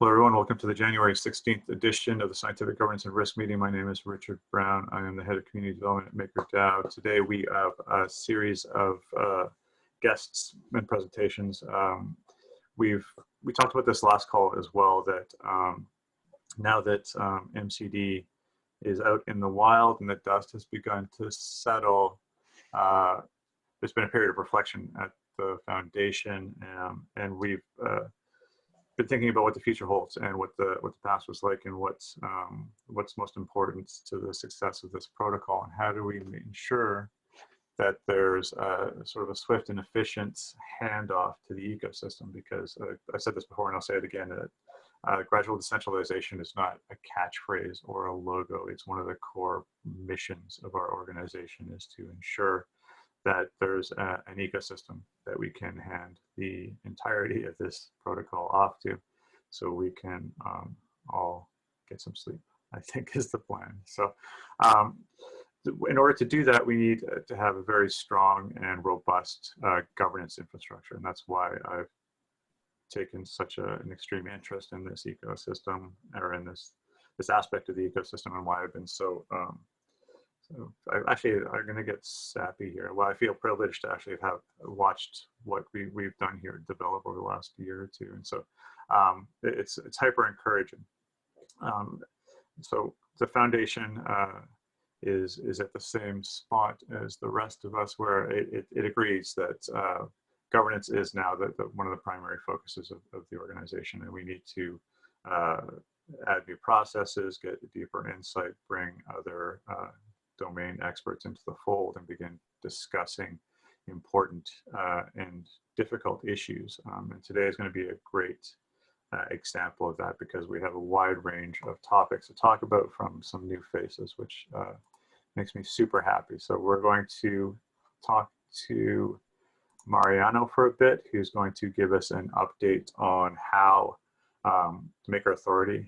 Hello, everyone. Welcome to the January 16th edition of the Scientific Governance and Risk Meeting. My name is Richard Brown. I am the head of community development at MakerDAO. Today, we have a series of guests and presentations. We talked about this last call as well, that now that MCD is out in the wild and the dust has begun to settle, there's been a period of reflection at the foundation, and we've been thinking about what the future holds and what the past was like, and what's most important to the success of this protocol, and how do we ensure that there's sort of a swift and efficient handoff to the ecosystem. Because I said this before and I'll say it again, that gradual decentralization is not a catchphrase or a logo. It's one of the core missions of our organization, is to ensure that there's an ecosystem that we can hand the entirety of this protocol off to, so we can all get some sleep, I think is the plan. So in order to do that, we need to have a very strong and robust governance infrastructure. And that's why I've taken such an extreme interest in this ecosystem, or in this aspect of the ecosystem, and why I've been so I'm going to get sappy here. Well, I feel privileged to actually have watched what we've done here develop over the last year or two. And so it's hyper encouraging. So the foundation is at the same spot as the rest of us, where it agrees that governance is now one of the primary focuses of the organization, and we need to add new processes, get deeper insight, bring other domain experts into the fold, and begin discussing important and difficult issues. And today is going to be a great example of that, because we have a wide range of topics to talk about from some new faces, which makes me super happy. So we're going to talk to Mariano for a bit, who's going to give us an update on how Maker Authority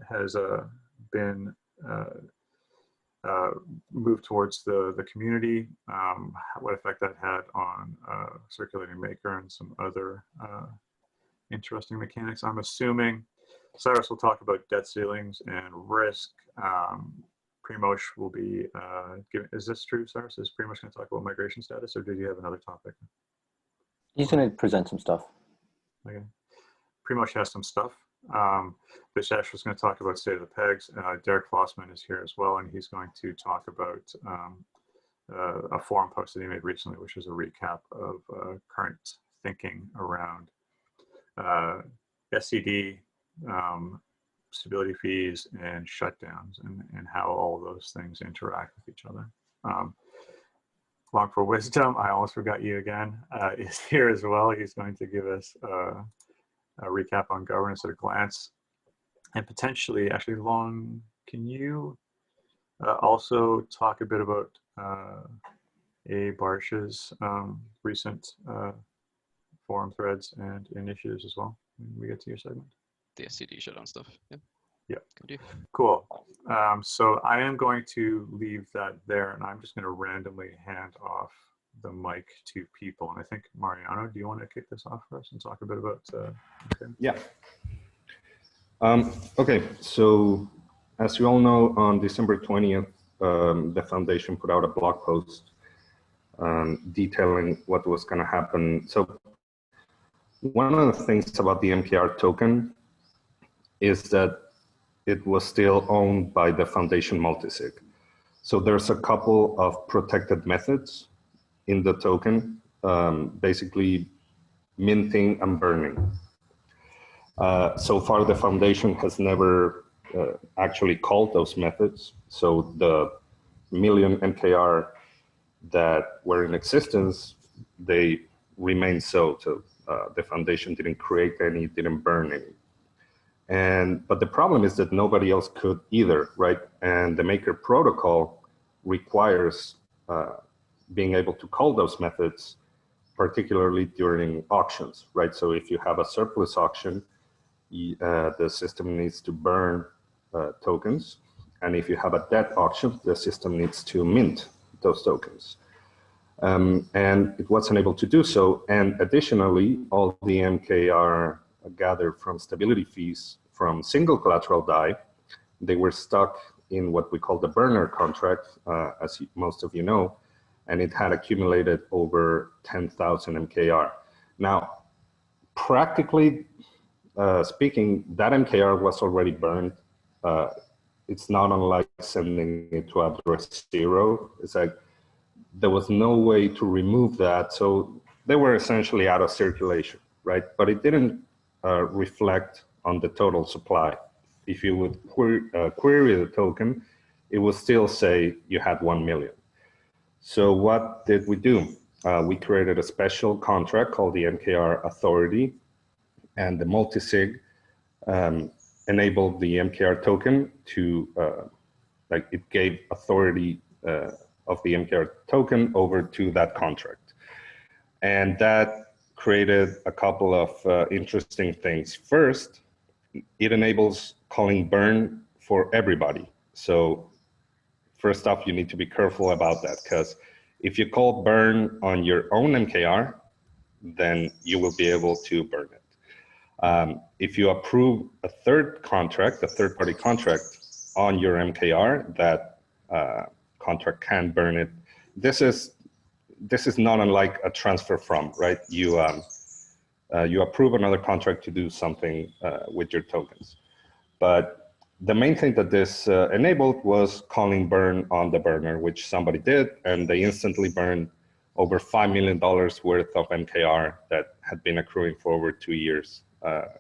has been moved towards the community, what effect that had on circulating Maker, and some other interesting mechanics. I'm assuming Cyrus will talk about debt ceilings and risk. Primoz will be is this true, Cyrus? Is Primoz going to talk about migration status, or did you have another topic? He's going to present some stuff. Okay. Primoz has some stuff. Vishesh was going to talk about state of the pegs. Derek Flossman is here as well, and he's going to talk about a forum post that he made recently, which is a recap of current thinking around SCD, stability fees, and shutdowns, and how all those things interact with each other. LongForWisdom, I almost forgot you again, is here as well. He's going to give us a recap on governance at a glance, and potentially, actually, Long, can you also talk a bit about A. Barsh's recent forum threads and initiatives as well when we get to your segment? The SCD shutdown stuff, yeah. Yeah, cool. So I am going to leave that there, and I'm just going to randomly hand off the mic to people. And I think, Mariano, do you want to kick this off for us and talk a bit about okay. Yeah. Okay, so as you all know, on December 20th, the foundation put out a blog post detailing what was going to happen. So one of the things about the MKR token is that it was still owned by the foundation multisig. So there's a couple of protected methods in the token, basically minting and burning. So far, the foundation has never actually called those methods. So the million MKR that were in existence, they remain so. So the foundation didn't create any, didn't burn any. But the problem is that nobody else could either, right? And the Maker protocol requires being able to call those methods, particularly during auctions, right? So if you have a surplus auction, the system needs to burn tokens. And if you have a debt auction, the system needs to mint those tokens. And it wasn't able to do so. And additionally, all the MKR gathered from stability fees from single collateral DAI, they were stuck in what we call the burner contract, as most of you know, and it had accumulated over 10,000 MKR. Now, practically speaking, that MKR was already burned. It's not unlike sending it to address 0. It's like there was no way to remove that, so they were essentially out of circulation, right? But it didn't reflect on the total supply. If you would query the token, it would still say you had 1 million. So what did we do? We created a special contract called the MKR Authority, and the multisig enabled the MKR token to, it gave authority of the MKR token over to that contract. And that created a couple of interesting things. First, it enables calling burn for everybody. So first off, you need to be careful about that, because if you call burn on your own MKR, then you will be able to burn it. If you approve a third contract, a third-party contract on your MKR, that contract can burn it. This is not unlike a transfer from, right? You approve another contract to do something with your tokens. But the main thing that this enabled was calling burn on the burner, which somebody did, and they instantly burned over $5 million worth of MKR that had been accruing for over 2 years,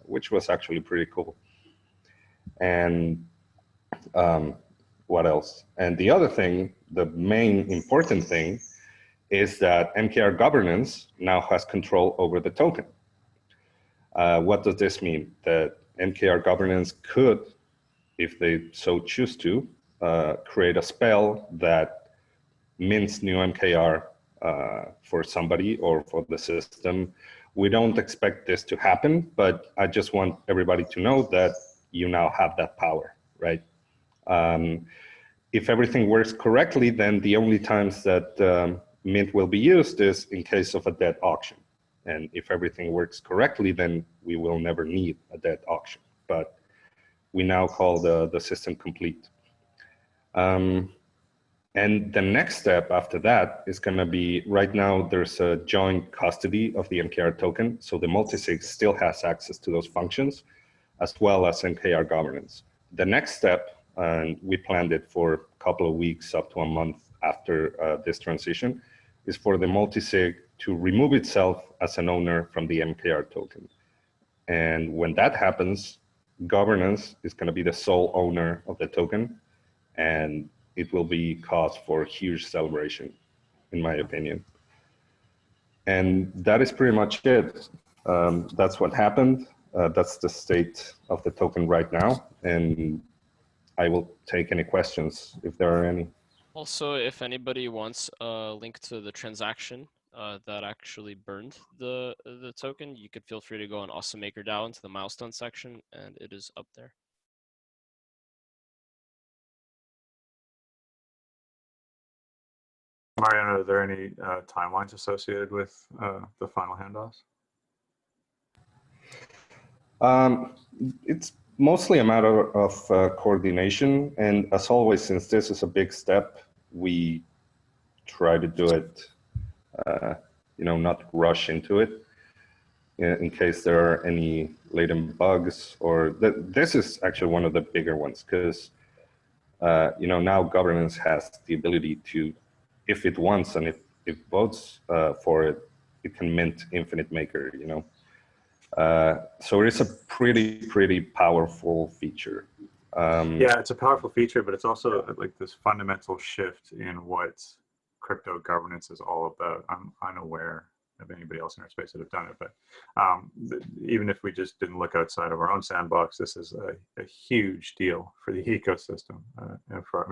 which was actually pretty cool. And what else? And the other thing, the main important thing, is that MKR governance now has control over the token. What does this mean? That MKR governance could, if they so choose to, create a spell that mints new MKR for somebody or for the system. We don't expect this to happen, but I just want everybody to know that you now have that power, right? If everything works correctly, then the only times that mint will be used is in case of a debt auction. And if everything works correctly, then we will never need a debt auction. But we now call the system complete. And the next step after that is going to be, right now there's a joint custody of the MKR token. So the multisig still has access to those functions, as well as MKR governance. The next step, and we planned it for a couple of weeks up to a month after this transition, is for the multisig to remove itself as an owner from the MKR token. And when that happens, governance is going to be the sole owner of the token, and it will be cause for huge celebration, in my opinion. And that is pretty much it. That's what happened. That's the state of the token right now. And I will take any questions if there are any. Also, if anybody wants a link to the transaction that actually burned the token, you could feel free to go on Awesome MakerDAO into the milestone section, and it is up there. Mariano, are there any timelines associated with the final handoffs? It's mostly a matter of coordination. And as always, since this is a big step, we try to do it, not rush into it in case there are any latent bugs, or this is actually one of the bigger ones, because now governance has the ability to, if it wants and if it votes for it, it can mint infinite maker, So it's a pretty powerful feature. Yeah, it's a powerful feature, but it's also like this fundamental shift in what crypto governance is all about. I'm unaware of anybody else in our space that have done it, but even if we just didn't look outside of our own sandbox, this is a huge deal for the ecosystem and for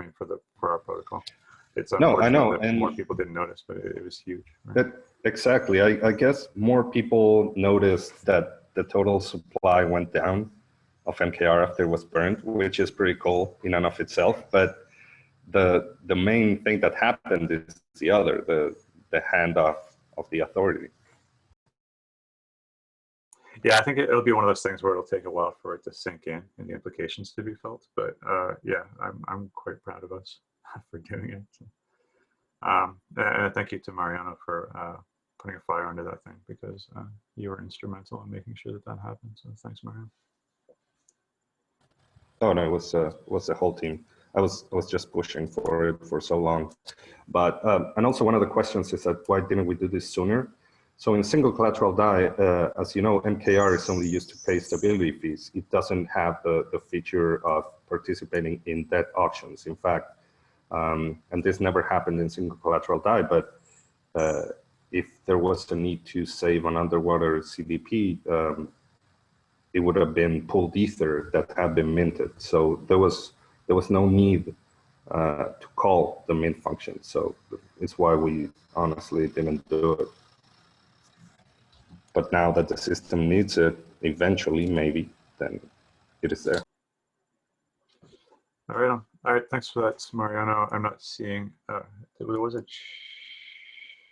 our protocol. It's no, I know, that and more people didn't notice, but it was huge. Right? That, exactly. I guess more people noticed that the total supply went down of MKR after it was burned, which is pretty cool in and of itself. But the main thing that happened is the handoff of the authority. Yeah, I think it'll be one of those things where it'll take a while for it to sink in and the implications to be felt. But yeah, I'm quite proud of us for doing it. So, and thank you to Mariano for putting a fire under that thing, because you were instrumental in making sure that that happened. So thanks, Mariano. Oh no, it was the whole team. I was just pushing for it for so long. But and also one of the questions is that why didn't we do this sooner? So in single collateral DAI, as you know, MKR is only used to pay stability fees. It doesn't have the feature of participating in debt auctions. In fact, and this never happened in single collateral DAI, but if there was a need to save an underwater CDP, it would have been pooled ether that had been minted. So there was no need to call the mint function. So it's why we honestly didn't do it. But now that the system needs it, eventually, maybe, then it is there. All right. All right. Thanks for that, Mariano. I'm not seeing. There was a.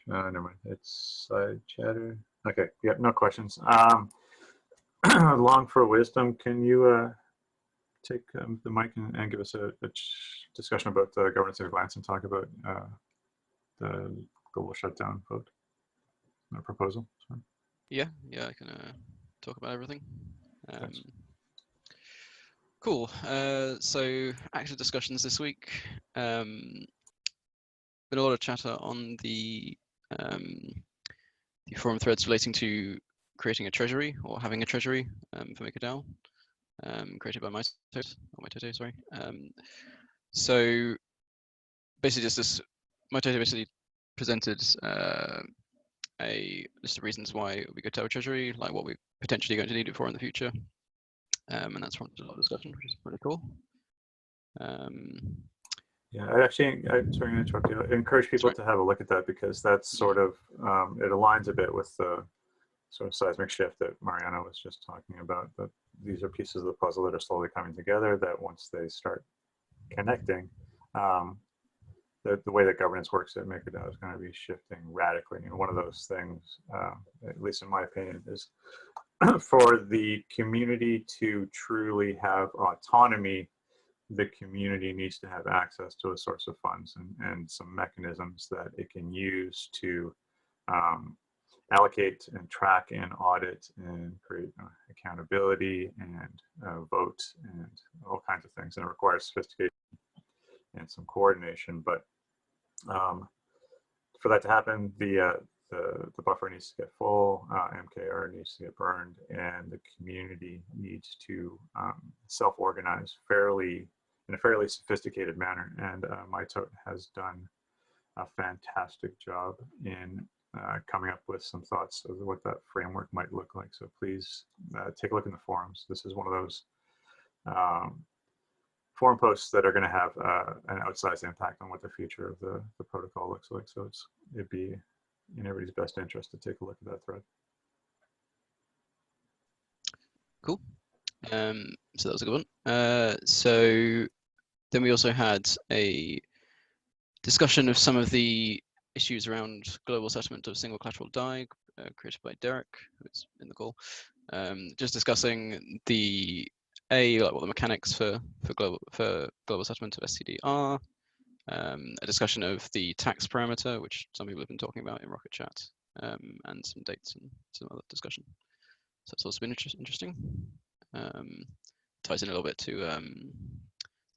Never mind. It's side chatter. Okay. Yeah. No questions. LongForWisdom, can you take the mic and give us a discussion about governance at a glance and talk about the global shutdown vote proposal? Sorry. Yeah, I can talk about everything. Cool. So active discussions this week. Been a lot of chatter on the forum threads relating to creating a treasury or having a treasury for MakerDAO, created by MyToto, sorry. So basically, just this, MyToto basically presented a list of reasons why it would be good to have a treasury, like what we're potentially going to need it for in the future. And that's prompted a lot of discussion, which is pretty cool. Yeah, I'm sorry to interrupt you. I encourage people to have a look at that, because that's sort of, it aligns a bit with the sort of seismic shift that Mariano was just talking about. That these are pieces of the puzzle that are slowly coming together, that once they start connecting, the way that governance works at MakerDAO is going to be shifting radically. And one of those things, at least in my opinion, is for the community to truly have autonomy, the community needs to have access to a source of funds and some mechanisms that it can use to allocate and track and audit and create accountability and vote and all kinds of things. And it requires sophistication and some coordination. But for that to happen, the buffer needs to get full, MKR needs to get burned, and the community needs to self-organize in a fairly sophisticated manner. And MyTote has done a fantastic job in coming up with some thoughts of what that framework might look like. So please take a look in the forums. This is one of those forum posts that are going to have an outsized impact on what the future of the protocol looks like. So it'd be in everybody's best interest to take a look at that thread. Cool. So that was a good one. So then we also had a discussion of some of the issues around global settlement of single collateral DAI, created by Derek, who's in the call. Just discussing what the mechanics for global settlement of SCD are, a discussion of the tax parameter, which some people have been talking about in Rocket Chat, and some dates and some other discussion. So it's also been interesting. Ties in a little bit to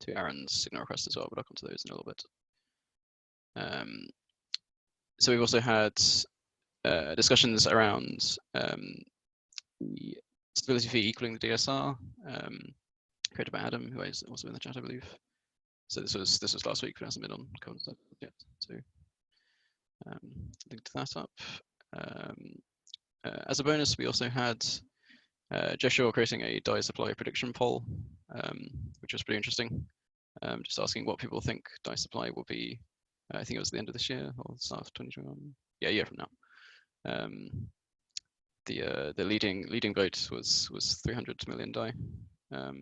Aaron's signal request as well, but I'll come to those in a little bit. So we've also had discussions around the stability fee equaling the DSR, created by Adam, who is also in the chat, I believe. So this was last week, but hasn't been on Counterpoint yet. So linked that up. As a bonus, we also had Joshua creating a DAI supply prediction poll, which was pretty interesting. Just asking what people think DAI supply will be. I think it was the end of this year or the start of 2021. Yeah, a year from now. The leading vote was 300 million DAI, at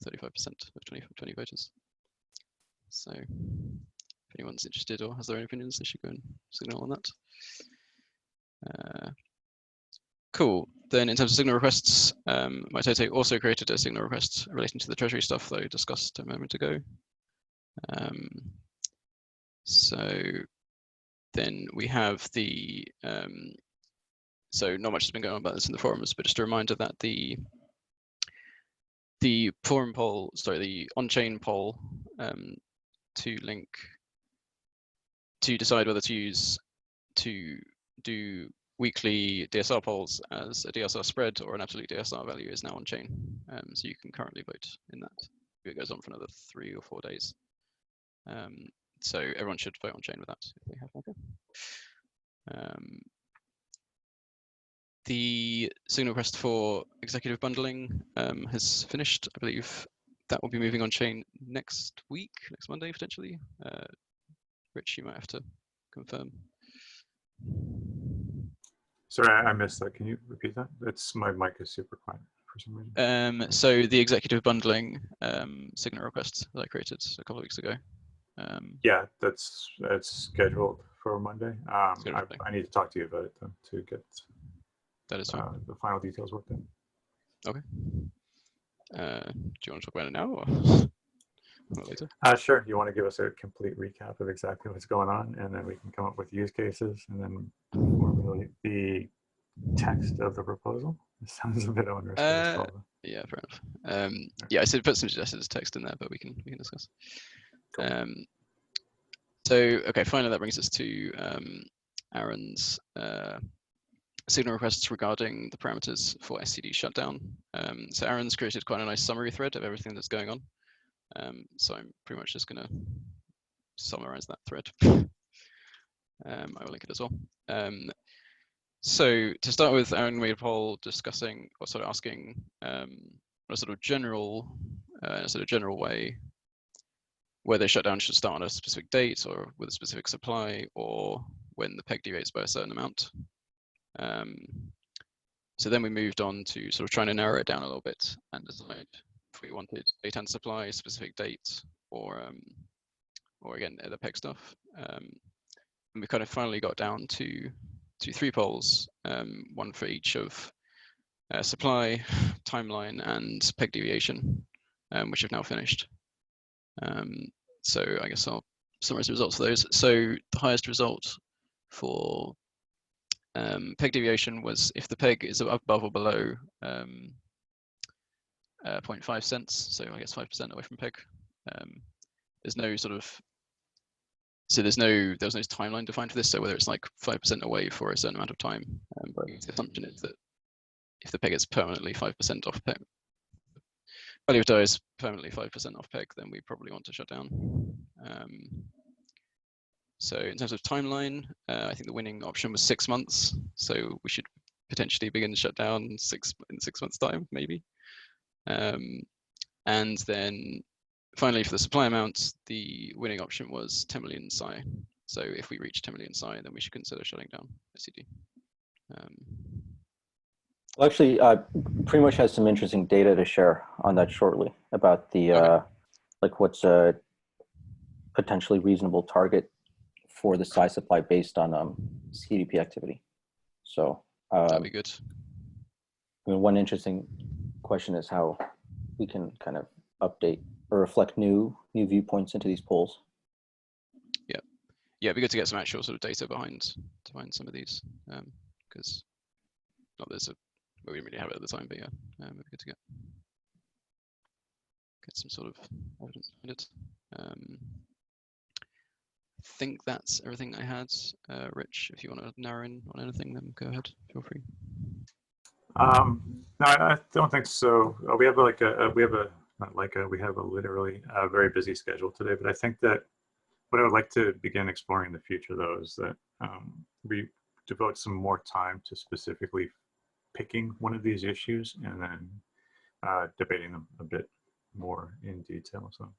35% of 20 voters. So if anyone's interested or has their own opinions, they should go and signal on that. Cool. then in terms of signal requests, Maitote also created a signal request relating to the treasury stuff that I discussed a moment ago. So then we have the, so not much has been going on about this in the forums, but just a reminder that the forum poll, sorry, the on-chain poll to link, to decide whether to do weekly DSR polls as a DSR spread or an absolute DSR value is now on chain. So you can currently vote in that. It goes on for another 3 or 4 days. So everyone should vote on chain with that if they have Maker. The signal request for executive bundling has finished. I believe that will be moving on chain next week, next Monday potentially. Rich, you might have to confirm. Sorry, I missed that. Can you repeat that? It's my mic is super quiet for some reason. So the executive bundling signal request that I created a couple of weeks ago. Yeah, it's scheduled for Monday. I need to talk to you about it though, to get that is the final details worked out. Okay. Do you want to talk about it now or later? Sure. You want to give us a complete recap of exactly what's going on, and then we can come up with use cases, and then formulate the text of the proposal. It sounds a bit onerous. Yeah, fair enough. Yeah, I said put some suggested text in there, but we can discuss. Cool. So okay, finally that brings us to Aaron's signal requests regarding the parameters for SCD shutdown. So Aaron's created quite a nice summary thread of everything that's going on. So I'm pretty much just going to summarize that thread. I will link it as well. So to start with, Aaron made a poll discussing, or sort of asking, a sort of general way, whether shutdown should start on a specific date or with a specific supply, or when the peg deviates by a certain amount. So then we moved on to sort of trying to narrow it down a little bit and decide if we wanted date and supply, specific date, or again the peg stuff. And we kind of finally got down to 3 polls, one for each of supply, timeline, and peg deviation, which have now finished. So I guess I'll summarize the results of those. So the highest result for peg deviation was if the peg is above or below 0.5 cents, so I guess 5% away from peg. There's no sort of, so there was no timeline defined for this, so whether it's like 5% away for a certain amount of time, but the assumption is that if the peg is permanently 5% off peg, value of DAO is permanently 5% off peg, then we probably want to shut down. So in terms of timeline, I think the winning option was 6 months. So we should potentially begin to shut down in 6 months' time, maybe. And then finally, for the supply amount, the winning option was 10 million Psi. So if we reach 10 million Psi, then we should consider shutting down SCD. Well, actually, Primoz has some interesting data to share on that shortly about the like what's a potentially reasonable target for the Psi supply based on CDP activity. So that'd be good. I mean, one interesting question is how we can kind of update or reflect new viewpoints into these polls. Yeah, it'd be good to get some actual sort of data behind some of these, because not there's a, well, we didn't really have it at the time, but yeah, it'd be good to get some sort of evidence behind it. I think that's everything I had. Rich, if you want to narrow in on anything, then go ahead. Feel free. No, I don't think so. We have literally a very busy schedule today, but I think that what I would like to begin exploring in the future, though, is that we devote some more time to specifically picking one of these issues and then debating them a bit more in detail. So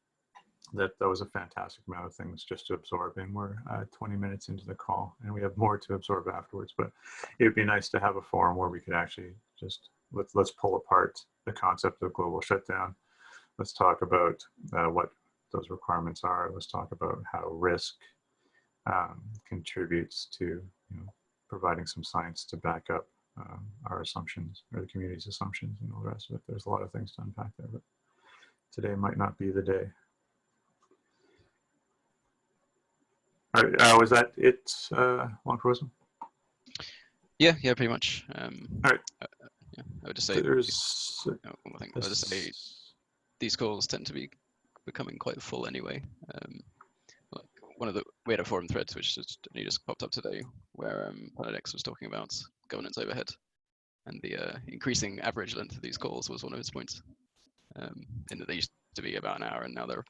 that was a fantastic amount of things just to absorb, and we're 20 minutes into the call, and we have more to absorb afterwards. But it would be nice to have a forum where we could actually just let's pull apart the concept of global shutdown. Let's talk about what those requirements are. Let's talk about how risk contributes to providing some science to back up our assumptions or the community's assumptions and all the rest of it. There's a lot of things to unpack there, but today might not be the day. All right, was that it, LongForWisdom? Yeah, pretty much. All right. Yeah, I would just say There's one more thing. I would just say these calls tend to be becoming quite full anyway. Like we had a forum thread which just popped up today where Alex was talking about governance overhead, and the increasing average length of these calls was one of his points. In that they used to be about an hour, and now they're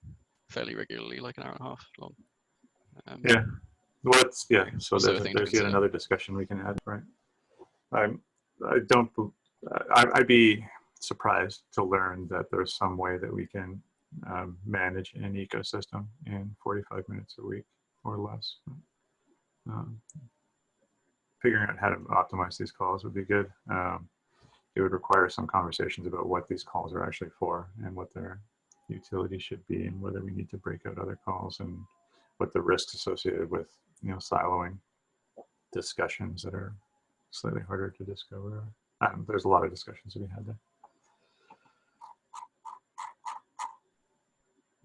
fairly regularly like an hour and a half long. yeah. Well, it's, yeah. So also a thing to there's yet consider. another discussion we can add, right? I'd be surprised to learn that there's some way that we can manage an ecosystem in 45 minutes a week or less. Figuring out how to optimize these calls would be good. It would require some conversations about what these calls are actually for and what their utility should be, and whether we need to break out other calls, and what the risks associated with, siloing discussions that are slightly harder to discover. There's a lot of discussions to be had there.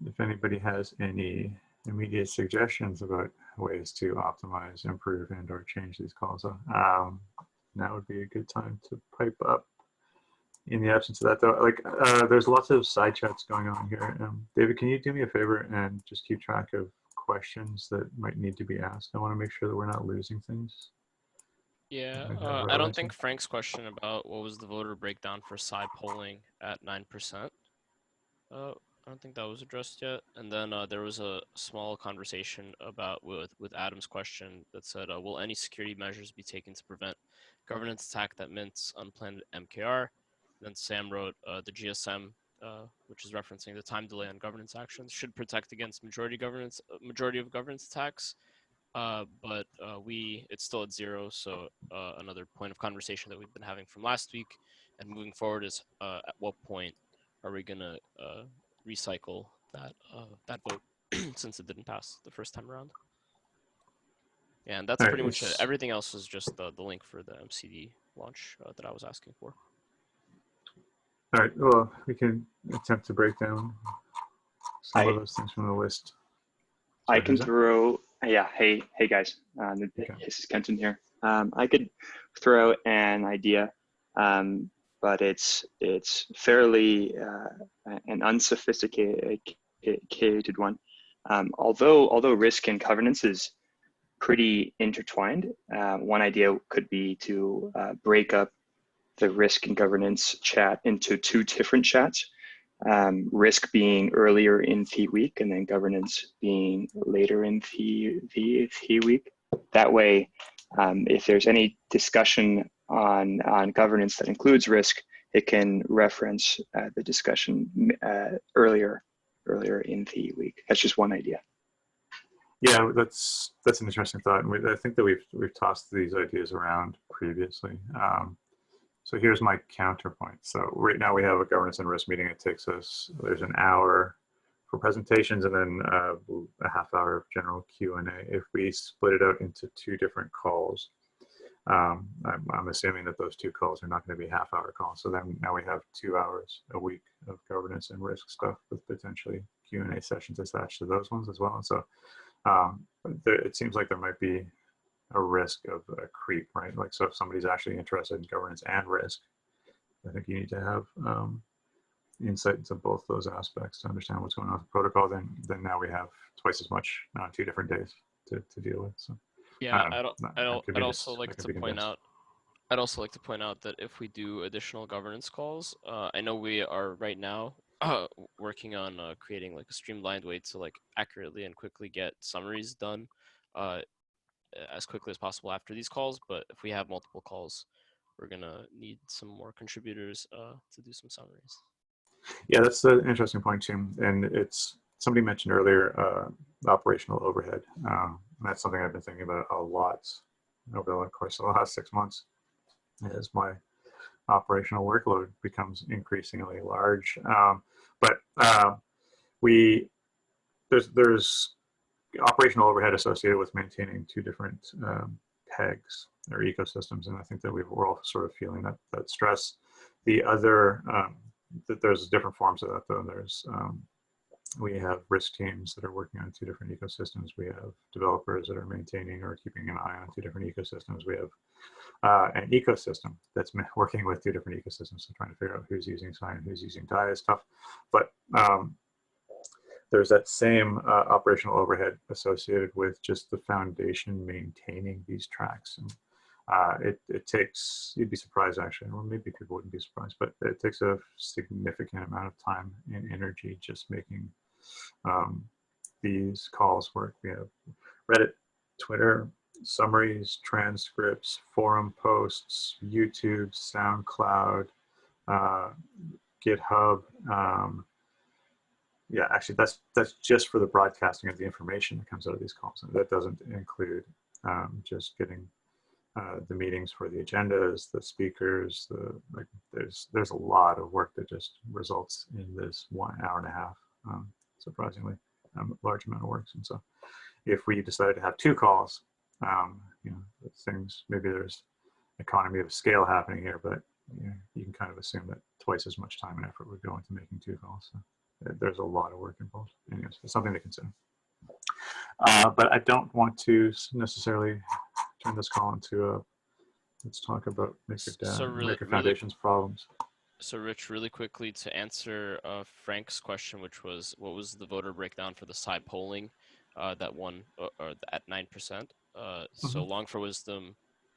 If anybody has any immediate suggestions about ways to optimize, improve, and or change these calls, now would be a good time to pipe up. In the absence of that, though, there's lots of side chats going on here. David, can you do me a favor and just keep track of questions that might need to be asked? I want to make sure that we're not losing things. Yeah, I don't think Frank's question about what was the voter breakdown for Psy polling at 9%. I don't think that was addressed yet. And then there was a small conversation about with Adam's question that said, will any security measures be taken to prevent governance attack that mints unplanned MKR? Then Sam wrote, the GSM, which is referencing the time delay on governance actions, should protect against majority of governance attacks. But it's still at 0. So another point of conversation that we've been having from last week and moving forward is at what point are we gonna recycle that vote since it didn't pass the first time around? Yeah, and that's pretty much it. Everything else was just the link for the MCD launch that I was asking for. All right, well, we can attempt to break down some of those things from the list. I can throw, hey guys, this is Kenton here. I could throw an idea, but it's fairly an unsophisticated one. Although risk and governance is pretty intertwined, one idea could be to break up the risk and governance chat into 2 different chats. Risk being earlier in the week, and then governance being later in the week. That way, if there's any discussion on governance that includes risk, it can reference the discussion earlier in the week. That's just one idea. Yeah, that's an interesting thought, and I think that we've tossed these ideas around previously. So here's my counterpoint. So right now we have a governance and risk meeting. It takes us, there's an hour for presentations and then a half hour of general Q&A. If we split it out into 2 different calls, I'm assuming that those 2 calls are not going to be half-hour calls. So then now we have 2 hours a week of governance and risk stuff with potentially Q&A sessions attached to those ones as well. And so it seems like there might be a risk of a creep, right? Like, so if somebody's actually interested in governance and risk, I think you need to have insight into both those aspects to understand what's going on with the protocol. Then now we have twice as much on 2 different days to deal with. So yeah, I'd also like to point out that if we do additional governance calls, I know we are right now working on creating like a streamlined way to like accurately and quickly get summaries done as quickly as possible after these calls. But if we have multiple calls, we're gonna need some more contributors to do some summaries. Yeah, that's an interesting point, Tim. And it's, somebody mentioned earlier, operational overhead. That's something I've been thinking about a lot over the course of the last 6 months, as my operational workload becomes increasingly large. There's operational overhead associated with maintaining 2 different pegs. their ecosystems. And I think that we're all sort of feeling that stress. The other, that there's different forms of that though. There's, we have risk teams that are working on 2 different ecosystems. We have developers that are maintaining or keeping an eye on 2 different ecosystems. We have an ecosystem that's working with 2 different ecosystems and trying to figure out who's using Sai and who's using DAI is tough. But there's that same operational overhead associated with just the foundation maintaining these tracks. And it takes, you'd be surprised actually, or maybe people wouldn't be surprised, but it takes a significant amount of time and energy just making these calls work. We have Reddit, Twitter, summaries, transcripts, forum posts, YouTube, SoundCloud, GitHub. Yeah, actually, that's just for the broadcasting of the information that comes out of these calls. And that doesn't include just getting the meetings for the agendas, the speakers. There's a lot of work that just results in this 1 hour and a half. Surprisingly, large amount of work. And so, if we decided to have 2 calls, you know, things, maybe there's economy of scale happening here, but you know, you can kind of assume that twice as much time and effort would go into making 2 calls. So there's a lot of work involved. Anyways, it's something to consider. But I don't want to necessarily turn this call into a, let's talk about MakerDAO, Maker Foundation's problems. So Rich, really quickly to answer Frank's question, which was, what was the voter breakdown for the Sai polling that won or at 9%? So LongForWisdom,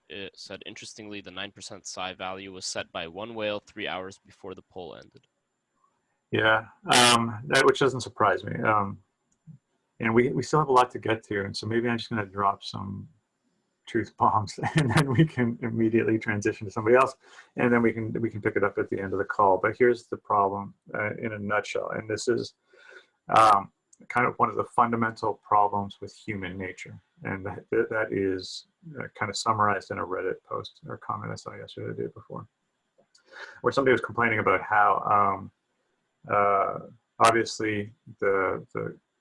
it said, interestingly, the 9% Sai value was set by 1 whale 3 hours before the poll ended. Yeah, that, which doesn't surprise me. And we still have a lot to get to, and so maybe I'm just going to drop some truth bombs, and then we can immediately transition to somebody else, and then we can pick it up at the end of the call. But here's the problem in a nutshell, and this is kind of one of the fundamental problems with human nature, and that is kind of summarized in a Reddit post or comment I saw yesterday or the day before, where somebody was complaining about how obviously the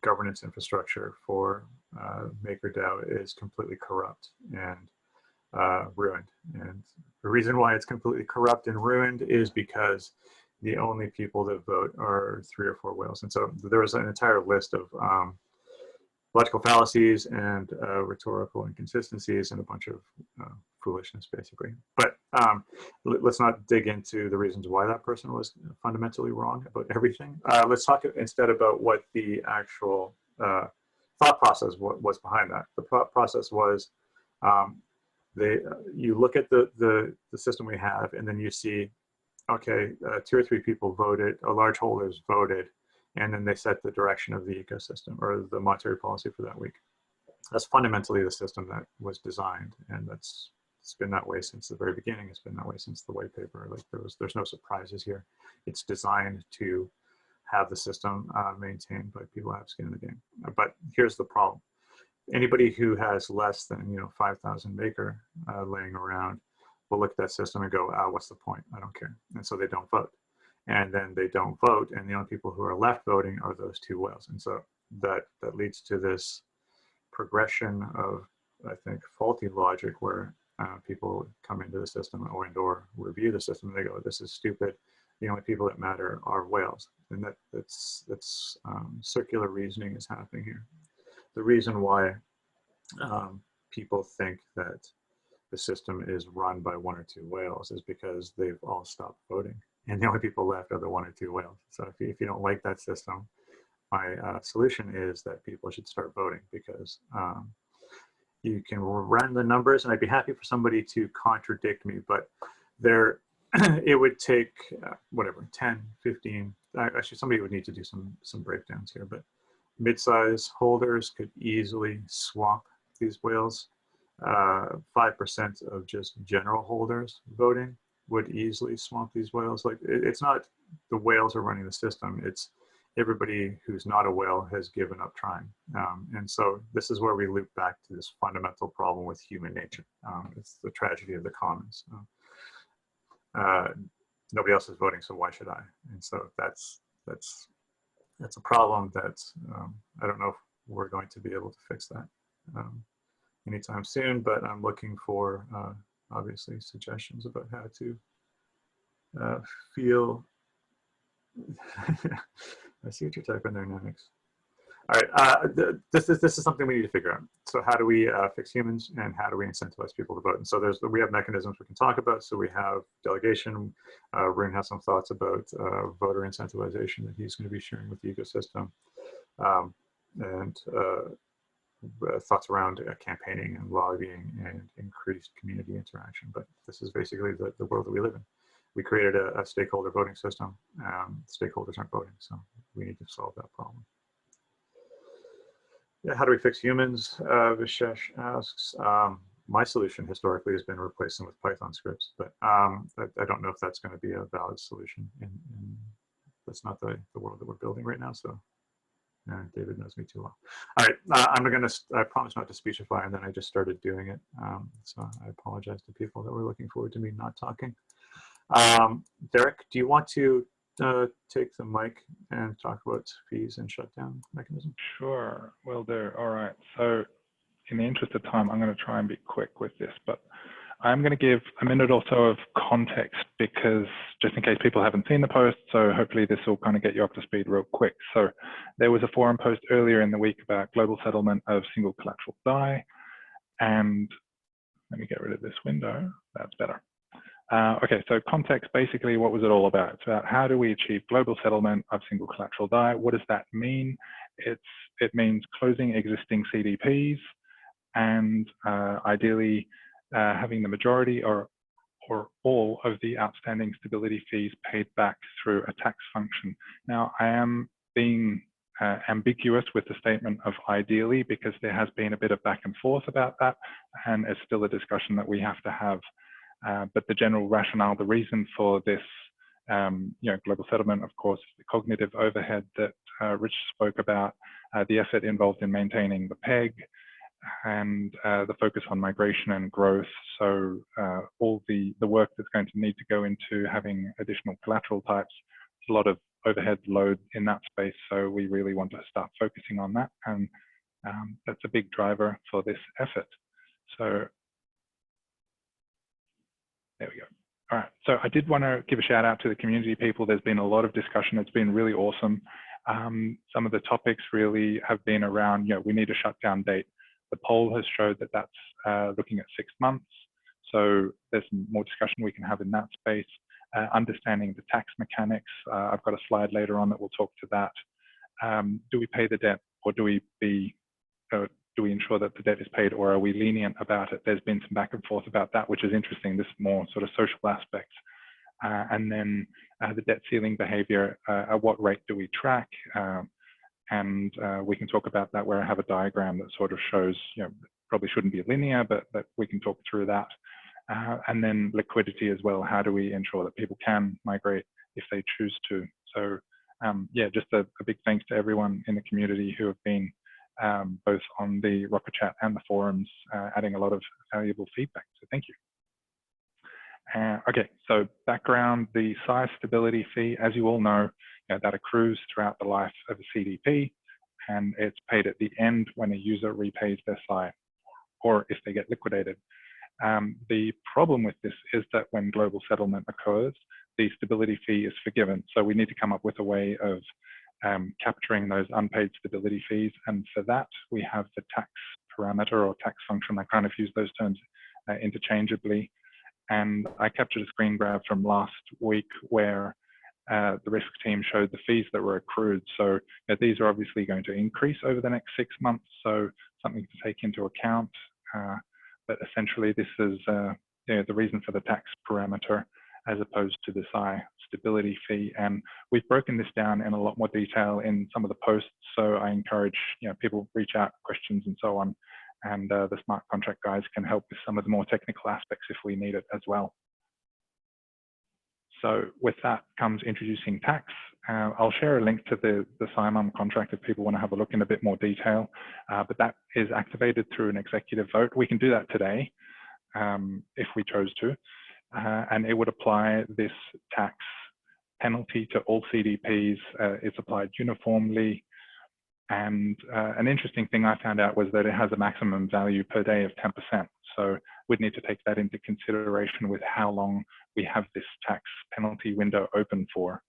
governance infrastructure for MakerDAO is completely corrupt and ruined. And the reason why it's completely corrupt and ruined is because the only people that vote are 3 or 4 whales. And so there was an entire list of logical fallacies and rhetorical inconsistencies and a bunch of foolishness, basically. But let's not dig into the reasons why that person was fundamentally wrong about everything. Let's talk instead about what the actual thought process was behind that. The thought process was you look at the system we have, and then you see, okay, 2 or 3 people voted, large holders voted, and then they set the direction of the ecosystem or the monetary policy for that week. That's fundamentally the system that was designed, and it's been that way since the very beginning. It's been that way since the white paper. Like there's no surprises here. It's designed to have the system maintained by people who have skin in the game. But here's the problem: anybody who has less than 5,000 Maker laying around will look at that system and go, what's the point? I don't care. And so they don't vote. And then they don't vote, and the only people who are left voting are those 2 whales. And so that leads to this progression of, I think, faulty logic where people come into the system or review the system and they go, this is stupid. The only people that matter are whales. And that's circular reasoning is happening here. The reason why people think that the system is run by 1 or 2 whales is because they've all stopped voting. And the only people left are the 1 or 2 whales. So if you don't like that system, my solution is that people should start voting, because you can run the numbers, and I'd be happy for somebody to contradict me, but it would take whatever, 10, 15, actually somebody would need to do some breakdowns here, but mid-size holders could easily swap these whales. 5% of just general holders voting would easily swamp these whales. Like it's not the whales are running the system, it's everybody who's not a whale has given up trying. And so this is where we loop back to this fundamental problem with human nature. It's the tragedy of the commons. Nobody else is voting, so why should I? And so that's a problem that I don't know if we're going to be able to fix that. anytime soon, but I'm looking for obviously suggestions about how to feel. I see what you're typing there, Nemex. All right, this is something we need to figure out. So how do we fix humans, and how do we incentivize people to vote? And so we have mechanisms we can talk about. So we have delegation. Rune has some thoughts about voter incentivization that he's going to be sharing with the ecosystem, and thoughts around campaigning and lobbying and increased community interaction. But this is basically the world that we live in. We created a stakeholder voting system. Stakeholders aren't voting, so we need to solve that problem. Yeah, how do we fix humans? Vishesh asks. My solution historically has been replace them with Python scripts, but I don't know if that's going to be a valid solution. That's not the world that we're building right now. So David knows me too well. All right, I promise not to speechify, and then I just started doing it. So I apologize to people that were looking forward to me not talking. Derek, do you want to take the mic and talk about fees and shutdown mechanism? Sure, will do. All right. So in the interest of time, I'm going to try and be quick with this, but I'm going to give a minute or so of context, because just in case people haven't seen the post, so hopefully this will kind of get you up to speed real quick. So there was a forum post earlier in the week about global settlement of single collateral DAI. And let me get rid of this window. That's better. Okay, so context, basically, what was it all about? It's about how do we achieve global settlement of single collateral DAI? What does that mean? It means closing existing CDPs and ideally having the majority or all of the outstanding stability fees paid back through a tax function. Now, I am being ambiguous with the statement of ideally, because there has been a bit of back and forth about that, and it's still a discussion that we have to have. But the general rationale, the reason for this, global settlement, of course, the cognitive overhead that Rich spoke about, the effort involved in maintaining the peg, and the focus on migration and growth. So all the work that's going to need to go into having additional collateral types, there's a lot of overhead load in that space. So we really want to start focusing on that. And that's a big driver for this effort. So there we go. All right, so I did want to give a shout out to the community people. There's been a lot of discussion. It's been really awesome. Some of the topics really have been around, we need a shutdown date. The poll has showed that that's looking at 6 months. So there's more discussion we can have in that space. Understanding the tax mechanics. I've got a slide later on that will talk to that. Do we pay the debt, or do we ensure that the debt is paid, or are we lenient about it? There's been some back and forth about that, which is interesting. This more sort of social aspects. And then the debt ceiling behavior, at what rate do we track? And we can talk about that, where I have a diagram that sort of shows, probably shouldn't be linear, but we can talk through that. And then liquidity as well. How do we ensure that people can migrate if they choose to? So yeah, just a big thanks to everyone in the community who have been both on the Rocket Chat and the forums, adding a lot of valuable feedback. So thank you. Okay, so background, the size stability fee, as you all know, that accrues throughout the life of a CDP, and it's paid at the end when a user repays their SI, or if they get liquidated. The problem with this is that when global settlement occurs, the stability fee is forgiven. So we need to come up with a way of capturing those unpaid stability fees. And for that, we have the tax parameter or tax function. I kind of use those terms interchangeably. And I captured a screen grab from last week where the risk team showed the fees that were accrued. So these are obviously going to increase over the next 6 months. So something to take into account. But essentially, this is the reason for the tax parameter as opposed to the SI stability fee. And we've broken this down in a lot more detail in some of the posts. So I encourage people reach out, questions and so on. And the smart contract guys can help with some of the more technical aspects if we need it as well. So with that comes introducing tax. I'll share a link to the SIMOM contract if people want to have a look in a bit more detail, but that is activated through an executive vote. We can do that today if we chose to, and it would apply this tax penalty to all CDPs. It's applied uniformly, And an interesting thing I found out was that it has a maximum value per day of 10%. So we'd need to take that into consideration with how long we have this tax penalty window open for.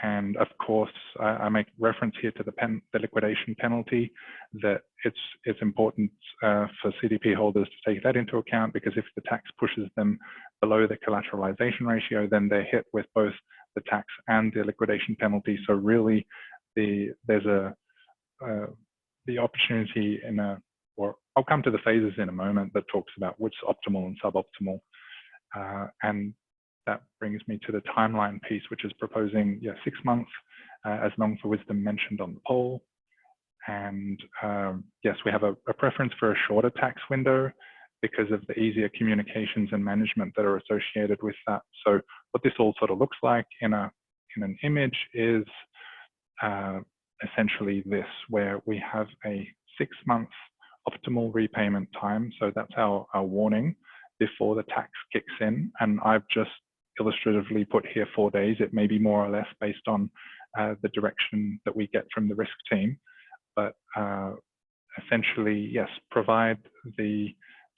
And of course, I make reference here to the liquidation penalty, that it's important for CDP holders to take that into account, because if the tax pushes them below the collateralization ratio, then they're hit with both the tax and the liquidation penalty. So really, there's the opportunity or I'll come to the phases in a moment that talks about what's optimal and suboptimal. And that brings me to the timeline piece, which is proposing 6 months, as LongForWisdom mentioned on the poll. And yes, we have a preference for a shorter tax window because of the easier communications and management that are associated with that. So what this all sort of looks like in an image is essentially this, where we have a 6 month optimal repayment time. So that's our warning before the tax kicks in. And I've just illustratively put here 4 days. It may be more or less based on the direction that we get from the risk team. But essentially, yes, provide the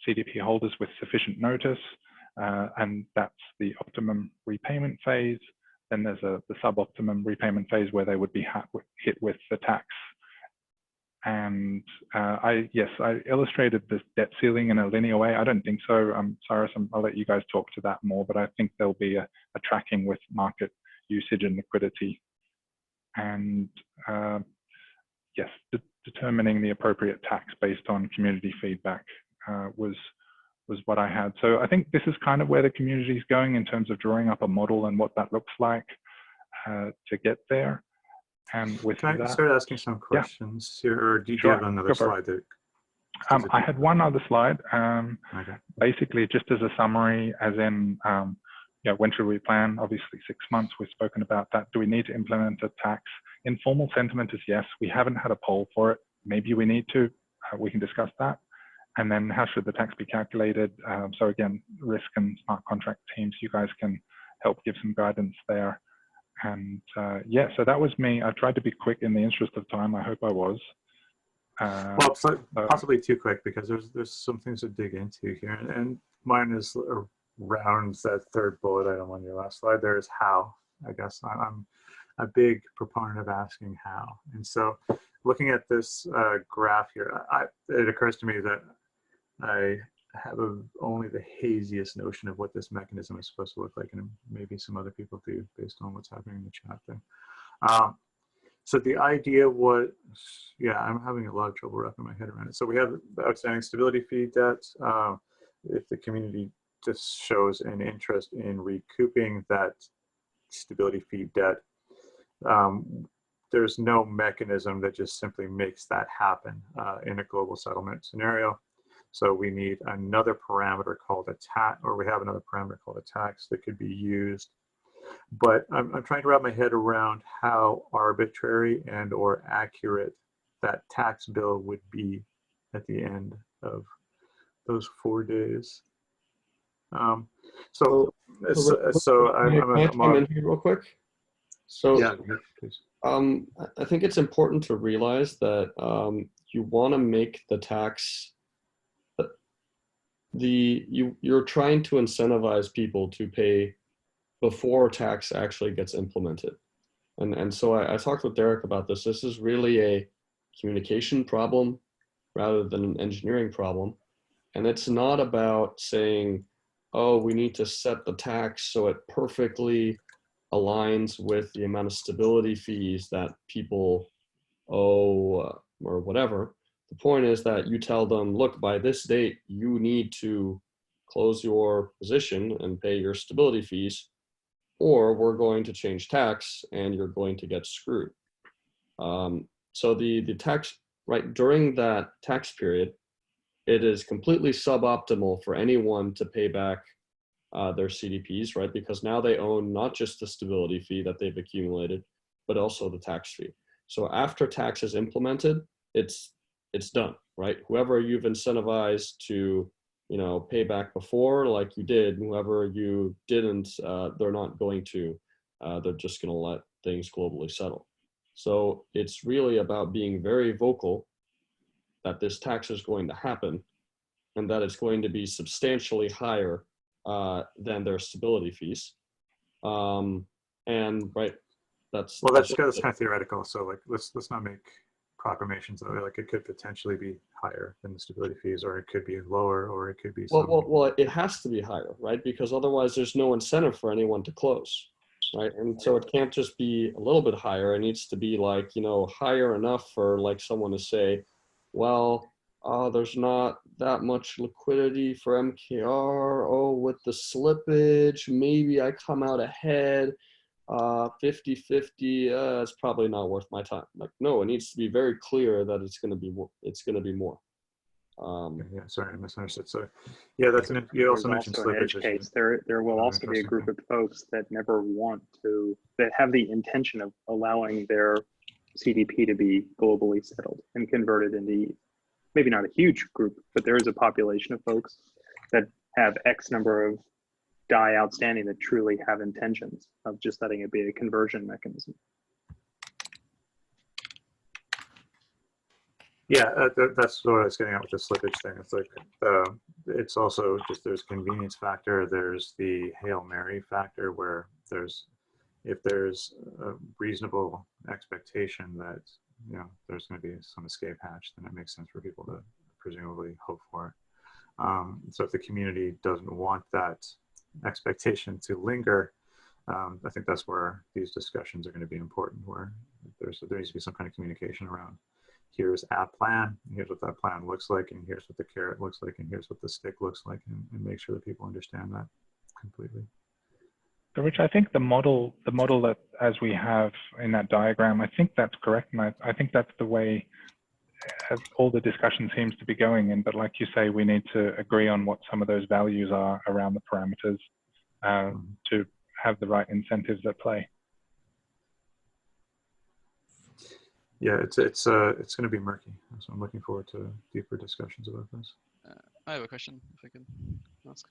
CDP holders with sufficient notice, and that's the optimum repayment phase. Then there's the suboptimum repayment phase where they would be hit with the tax. And I illustrated this debt ceiling in a linear way. I don't think so. Cyrus, I'll let you guys talk to that more, but I think there'll be a tracking with market usage and liquidity. And yes, determining the appropriate tax based on community feedback was what I had. So I think this is kind of where the community is going in terms of drawing up a model and what that looks like to get there. And with Can I that, start asking some questions here, or do you Sure, have another go for slide that? I had one other slide. Okay. Basically, just as a summary, as in, when should we plan? Obviously, 6 months. We've spoken about that. Do we need to implement a tax? Informal sentiment is yes. We haven't had a poll for it. Maybe we need to. We can discuss that. And then, how should the tax be calculated? So again, risk and smart contract teams, you guys can help give some guidance there. And yeah, so that was me. I tried to be quick in the interest of time. I hope I was. Well, so possibly too quick, because there's some things to dig into here, and mine is around that third bullet item on your last slide. There is how. I guess I'm a big proponent of asking how, and so looking at this graph here, it occurs to me that I have only the haziest notion of what this mechanism is supposed to look like, and maybe some other people do based on what's happening in the chat there. So the idea was, yeah, I'm having a lot of trouble wrapping my head around it. So we have the outstanding stability fee debt. If the community just shows an interest in recouping that stability fee debt, there's no mechanism that just simply makes that happen in a global settlement scenario. So we need another parameter called a tax, or we have another parameter called a tax that could be used. But I'm trying to wrap my head around how arbitrary and or accurate that tax bill would be at the end of those 4 days. Can I come in here real quick? So yeah, please. I think it's important to realize that you want to make the tax, you're trying to incentivize people to pay before tax actually gets implemented. And so I talked with Derek about this. This is really a communication problem rather than an engineering problem. And it's not about saying, oh, we need to set the tax so it perfectly aligns with the amount of stability fees that people owe or whatever. The point is that you tell them, look, by this date, you need to close your position and pay your stability fees, or we're going to change tax and you're going to get screwed. So the tax, right, during that tax period, it is completely suboptimal for anyone to pay back their CDPs, right? Because now they own not just the stability fee that they've accumulated, but also the tax fee. So after tax is implemented, it's done, right? Whoever you've incentivized to, pay back before, like you did, whoever you didn't, they're not going to. They're just going to let things globally settle. So it's really about being very vocal that this tax is going to happen and that it's going to be substantially higher than their stability fees. And right, that's kind of theoretical. So like, let's not make proclamations of it. Like it could potentially be higher than the stability fees, or it could be lower, or it could be well, it has to be higher, right? Because otherwise there's no incentive for anyone to close, right? And so it can't just be a little bit higher. It needs to be like, you know, higher enough for like someone to say, well, there's not that much liquidity for MKR. Oh, with the slippage, maybe I come out ahead. 50-50, it's probably not worth my time. Like, no, it needs to be very clear that it's going to be more. It's going to be more. Yeah, sorry, I misunderstood. So, yeah, that's an. You also mentioned an edge case. There will also be a group of folks that never want to, that have the intention of allowing their CDP to be globally settled and converted into, maybe not a huge group, but there is a population of folks that have X number of DAI outstanding that truly have intentions of just letting it be a conversion mechanism. Yeah, that's what I was getting at with the slippage thing. It's like, it's also just, there's convenience factor. There's the Hail Mary factor, where if there's a reasonable expectation that, you know, there's going to be some escape hatch, then it makes sense for people to presumably hope for it. So if the community doesn't want that expectation to linger, I think that's where these discussions are going to be important, where there needs to be some kind of communication around, here's a plan, here's what that plan looks like, and here's what the carrot looks like, and here's what the stick looks like, and make sure that people understand that completely. So Rich, I think the model that as we have in that diagram, I think that's correct, and I think that's the way all the discussion seems to be going in. But like you say, we need to agree on what some of those values are around the parameters to have the right incentives at play. Yeah, it's going to be murky, so I'm looking forward to deeper discussions about this. I have a question, if I can ask.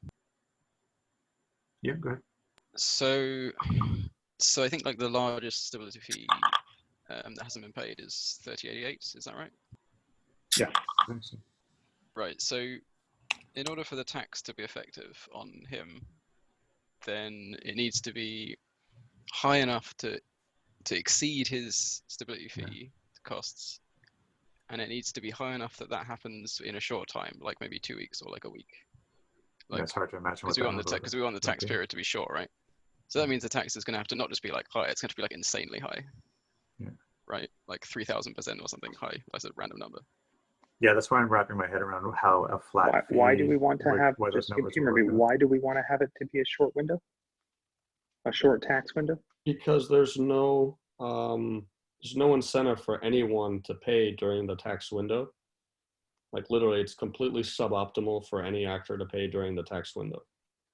Yeah, go ahead. So I think like the largest stability fee that hasn't been paid is 3088. Is that right? Yeah. Right. So in order for the tax to be effective on him, then it needs to be high enough to exceed his stability fee costs, and it needs to be high enough that happens in a short time, like maybe 2 weeks or like a week. Like, yeah, it's hard to imagine because we want the tax period to be short, right? So that means the tax is going to have to not just be like high; it's going to be like insanely high. Yeah. Right, like 3,000% or something high. That's a random number. Yeah, that's why I'm wrapping my head around how a flat fee. Why do we want to have? Just why do we want to have it to be a short window? A short tax window? Because there's no incentive for anyone to pay during the tax window. Like literally, it's completely suboptimal for any actor to pay during the tax window.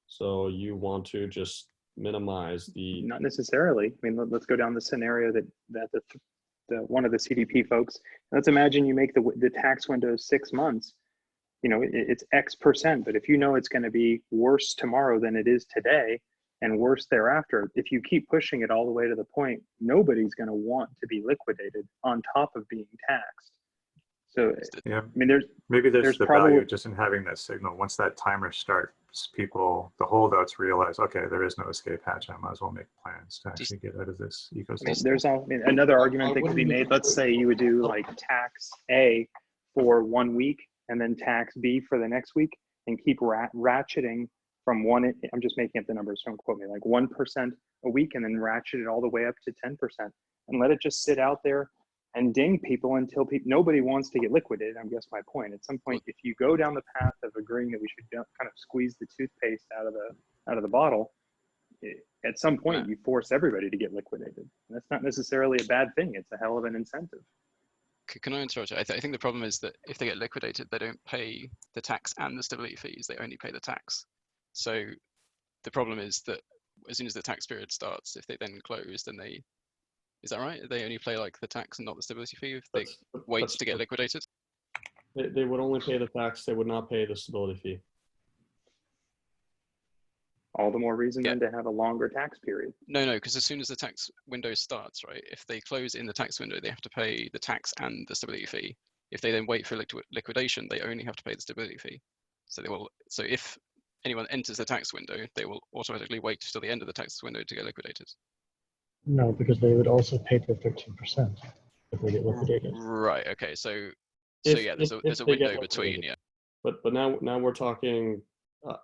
So you want to just minimize the. Not necessarily. I mean, let's go down the scenario that the one of the CDP folks. Let's imagine you make the tax window 6 months. You know, it's X%, but if you know it's going to be worse tomorrow than it is today, and worse thereafter, if you keep pushing it all the way to the point, nobody's going to want to be liquidated on top of being taxed. So, yeah, I mean, there's the probably value just in having that signal. Once that timer starts, the holdouts realize, okay, there is no escape hatch. I might as well make plans to actually get out of this ecosystem. I mean, another argument that could be made. Let's say you would do like tax A for 1 week and then tax B for the next week, and keep ratcheting from one. I'm just making up the numbers, don't quote me. Like 1% a week, and then ratchet it all the way up to 10%, and let it just sit out there and ding people until nobody wants to get liquidated. I guess my point. At some point, if you go down the path of agreeing that we should kind of squeeze the toothpaste out of the bottle, at some point you force everybody to get liquidated. And that's not necessarily a bad thing. It's a hell of an incentive. Can I interrupt you? I think the problem is that if they get liquidated, they don't pay the tax and the stability fees. They only pay the tax. So the problem is that as soon as the tax period starts, if they then close, then is that right? They only pay like the tax and not the stability fee if they wait to get liquidated? They would only pay the tax. They would not pay the stability fee. all the more reason Yeah. then to have a longer tax period. No, because as soon as the tax window starts, right, if they close in the tax window, they have to pay the tax and the stability fee. If they then wait for liquidation, they only have to pay the stability fee. So they will. So if anyone enters the tax window, they will automatically wait till the end of the tax window to get liquidated. No, because they would also pay the 13% if they get liquidated. Right. Okay. So If- yeah, if there's a they get window between. liquidated. Yeah. But now we're talking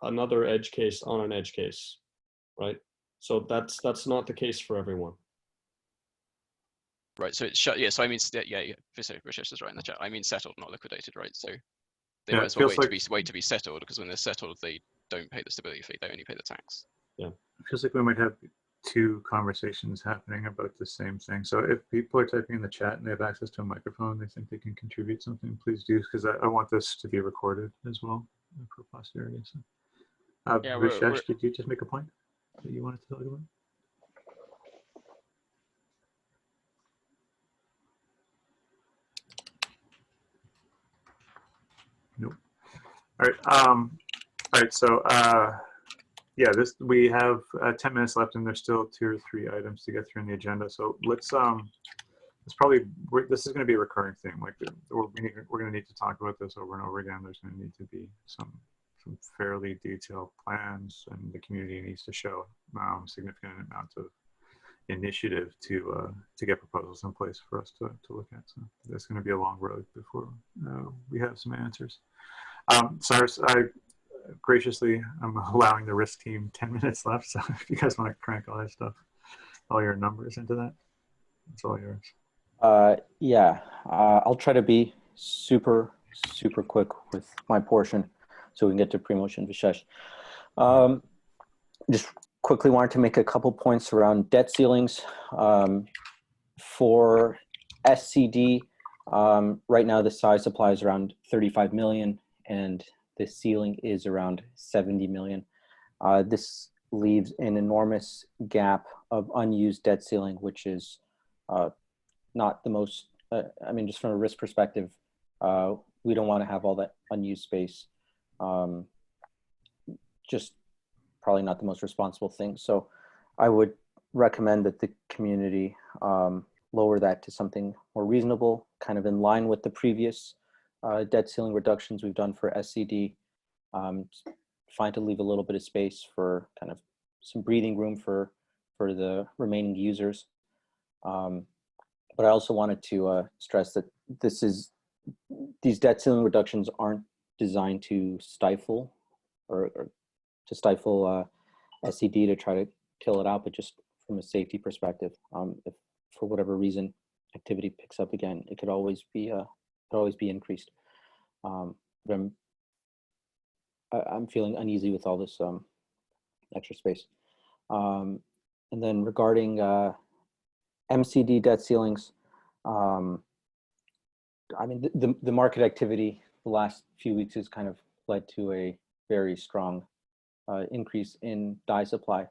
another edge case on an edge case, right? So that's not the case for everyone. Right. So it's shut. Yeah. So I mean, yeah. Vishesh is right in the chat. I mean, settled, not liquidated, right? So they Yeah, might it as well feels wait to be settled, because when they're settled, they don't pay the stability fee. They only pay the tax. It feels like we might have two conversations happening about the same thing. So if people are typing in the chat and they have access to a microphone, they think they can contribute something, please do, because I want this to be recorded as well for posterity. So, Yeah, Vishesh, did you just make a point that you wanted to talk about? Nope. All right. So, yeah, we have 10 minutes left, and there's still 2 or 3 items to get through in the agenda. So let's this is going to be a recurring thing. Like we're going to need to talk about this over and over again. There's going to need to be some fairly detailed plans, and the community needs to show significant amounts of initiative to get proposals in place for us to look at. So that's going to be a long road before we have some answers. Cyrus, graciously, I'm allowing the risk team 10 minutes left. So if you guys want to crank all that stuff, all your numbers into that, it's all yours. Yeah, I'll try to be super quick with my portion so we can get to Primoz and Vishesh. Just quickly wanted to make a couple points around debt ceilings. For SCD, right now the size supply is around 35 million and the ceiling is around 70 million. This leaves an enormous gap of unused debt ceiling, which is not the most, I mean, just from a risk perspective, we don't want to have all that unused space. Just probably not the most responsible thing. So I would recommend that the community lower that to something more reasonable, kind of in line with the previous debt ceiling reductions we've done for SCD. Fine to leave a little bit of space for kind of some breathing room for the remaining users. But I also wanted to stress that these debt ceiling reductions aren't designed to stifle or to stifle SCD to try to kill it out, but just from a safety perspective. If for whatever reason activity picks up again, it could always be increased. But I'm feeling uneasy with all this extra space. And then regarding MCD debt ceilings, I mean, the market activity the last few weeks has kind of led to a very strong increase in DAI supply,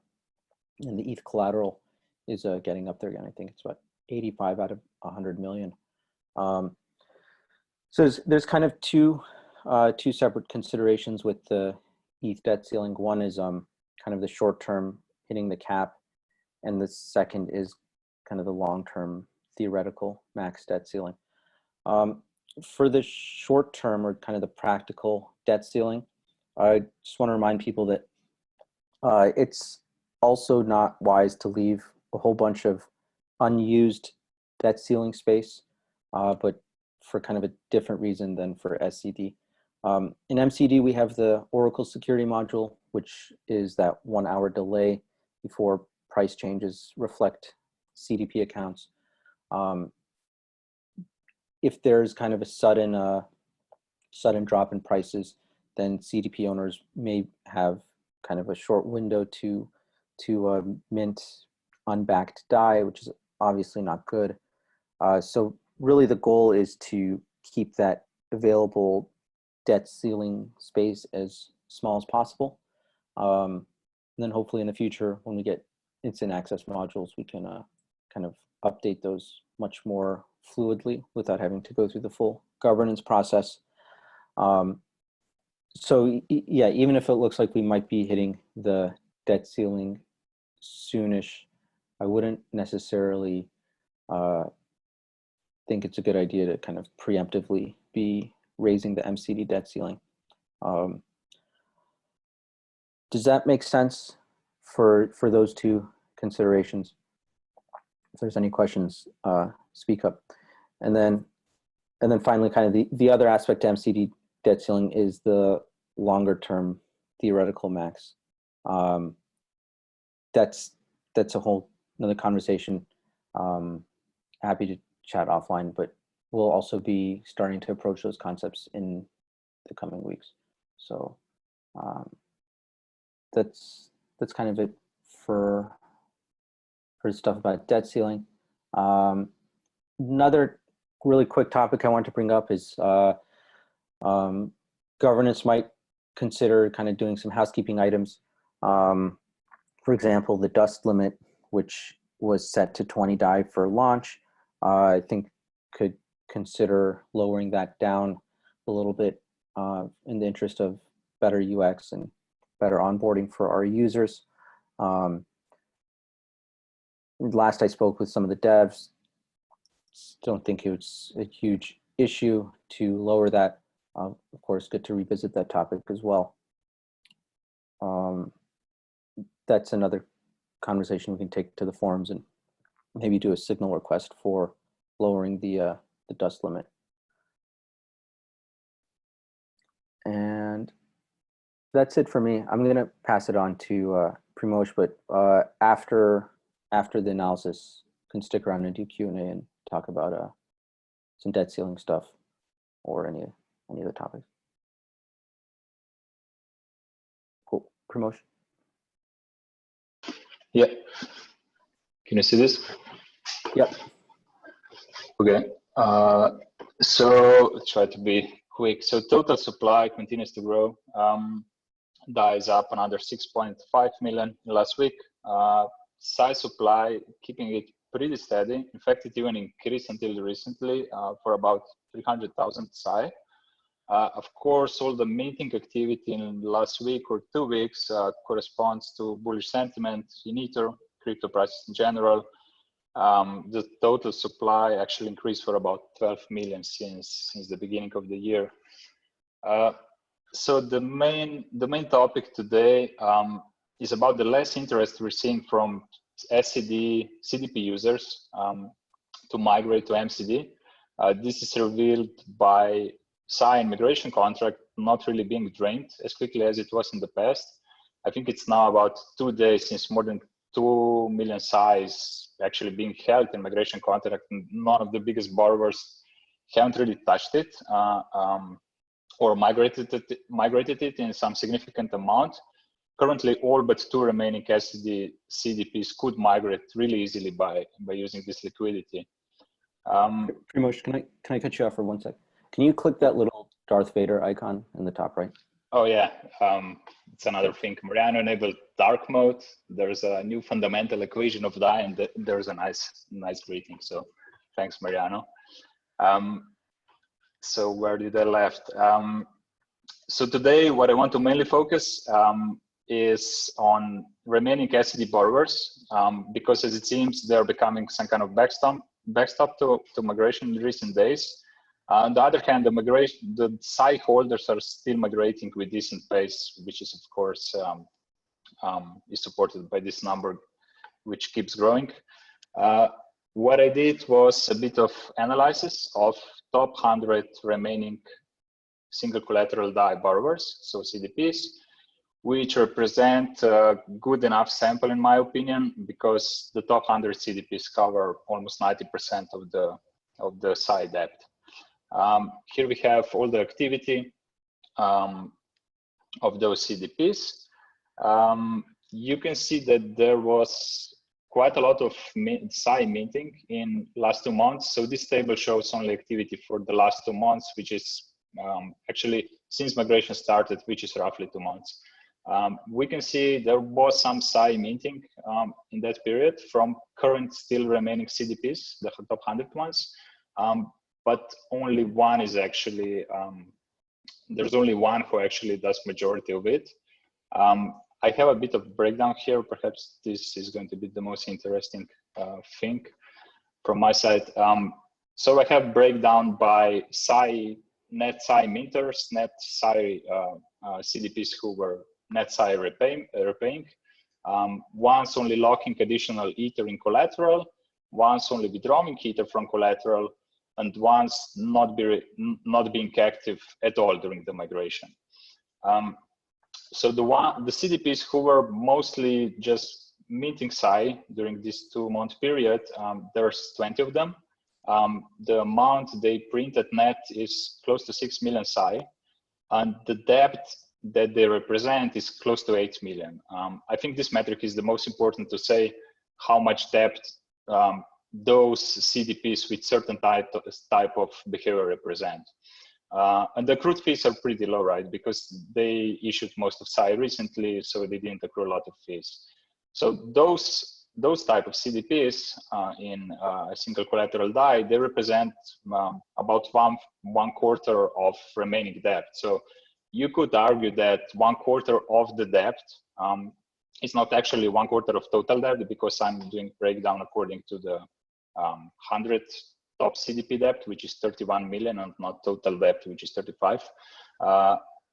and the ETH collateral is getting up there again. I think it's about 85 out of 100 million. So there's kind of two separate considerations with the ETH debt ceiling. One is kind of the short term hitting the cap, and the second is kind of the long term theoretical max debt ceiling. For the short term, or kind of the practical debt ceiling, I just want to remind people that it's also not wise to leave a whole bunch of unused debt ceiling space, but for kind of a different reason than for SCD. In MCD, we have the Oracle security module, which is that 1 hour delay before price changes reflect CDP accounts. If there's kind of a sudden drop in prices, then CDP owners may have kind of a short window to mint unbacked DAI, which is obviously not good. So really the goal is to keep that available debt ceiling space as small as possible. And then hopefully in the future, when we get instant access modules, we can kind of update those much more fluidly without having to go through the full governance process. So yeah, even if it looks like we might be hitting the debt ceiling soonish. I wouldn't necessarily think it's a good idea to kind of preemptively be raising the MCD debt ceiling. Does that make sense for those two considerations? If there's any questions, speak up. And then finally, kind of the other aspect to MCD debt ceiling is the longer term theoretical max. That's a whole another conversation. Happy to chat offline, but we'll also be starting to approach those concepts in the coming weeks. So that's kind of it for stuff about debt ceiling. Another really quick topic I want to bring up is governance might consider kind of doing some housekeeping items. For example, the dust limit, which was set to 20 DAI for launch, I think could consider lowering that down a little bit in the interest of better UX and better onboarding for our users. Last I spoke with some of the devs, don't think it's a huge issue to lower that. Of course, good to revisit that topic as well. That's another conversation we can take to the forums and maybe do a signal request for lowering the dust limit. And that's it for me. I'm going to pass it on to Primoz, but after the analysis, can stick around and do Q&A and talk about some debt ceiling stuff or any other topics. Cool. Primoz? Yeah. Can you see this? Yep. Okay. So try to be quick. So total supply continues to grow. DAI is up another 6.5 million last week. Size supply keeping it pretty steady. In fact, it even increased until recently for about 300,000 SAI. Of course, all the minting activity in the last week or 2 weeks corresponds to bullish sentiment in Ether, crypto prices in general. The total supply actually increased for about 12 million since the beginning of the year. So the main topic today is about the less interest we're seeing from SCD CDP users to migrate to MCD. This is revealed by SAI migration contract not really being drained as quickly as it was in the past. I think it's now about 2 days since more than 2 million SAIs actually being held in migration contract, and none of the biggest borrowers haven't really touched it or migrated it in some significant amount. Currently, all but 2 remaining SCD CDPs could migrate really easily by using this liquidity. Primoz, can I cut you off for 1 sec? Can you click that little Darth Vader icon in the top right? Oh yeah, it's another thing. Mariano enabled dark mode. There's a new fundamental equation of DAI, and there's a nice greeting. So thanks, Mariano. So where did I left? So today, what I want to mainly focus is on remaining SCD borrowers, because as it seems, they're becoming some kind of backstop to migration in recent days. On the other hand, the SAI holders are still migrating with decent pace, which is of course is supported by this number, which keeps growing. What I did was a bit of analysis of top 100 remaining single collateral DAI borrowers, so CDPs, which represent a good enough sample in my opinion, because the top 100 CDPs cover almost 90% of the SAI debt. Here we have all the activity of those CDPs. You can see that there was quite a lot of SAI minting in last 2 months. So this table shows only activity for the last 2 months, which is actually since migration started, which is roughly 2 months. We can see there was some SAI minting in that period from current still remaining CDPs, the top 100 ones. But only one is actually, there's only one who actually does majority of it. I have a bit of breakdown here. Perhaps this is going to be the most interesting thing from my side. So I have breakdown by net Psi minters, net Psi CDPs who were net Psi repaying, once only locking additional Ether in collateral, once only withdrawing Ether from collateral, and once not being active at all during the migration. So the CDPs who were mostly just minting Psi during this 2-month period, there's 20 of them. The amount they print at net is close to 6 million Psi, and the debt that they represent is close to 8 million. I think this metric is the most important to say how much debt those CDPs with certain type of behavior represent. And the accrued fees are pretty low, right? Because they issued most of Psi recently, so they didn't accrue a lot of fees. So those type of CDPs in a single collateral DAI, they represent about one quarter of remaining debt. So you could argue that 1/4 of the debt is not actually 1/4 of total debt, because I'm doing breakdown according to the 100 top CDP debt, which is 31 million, and not total debt, which is 35.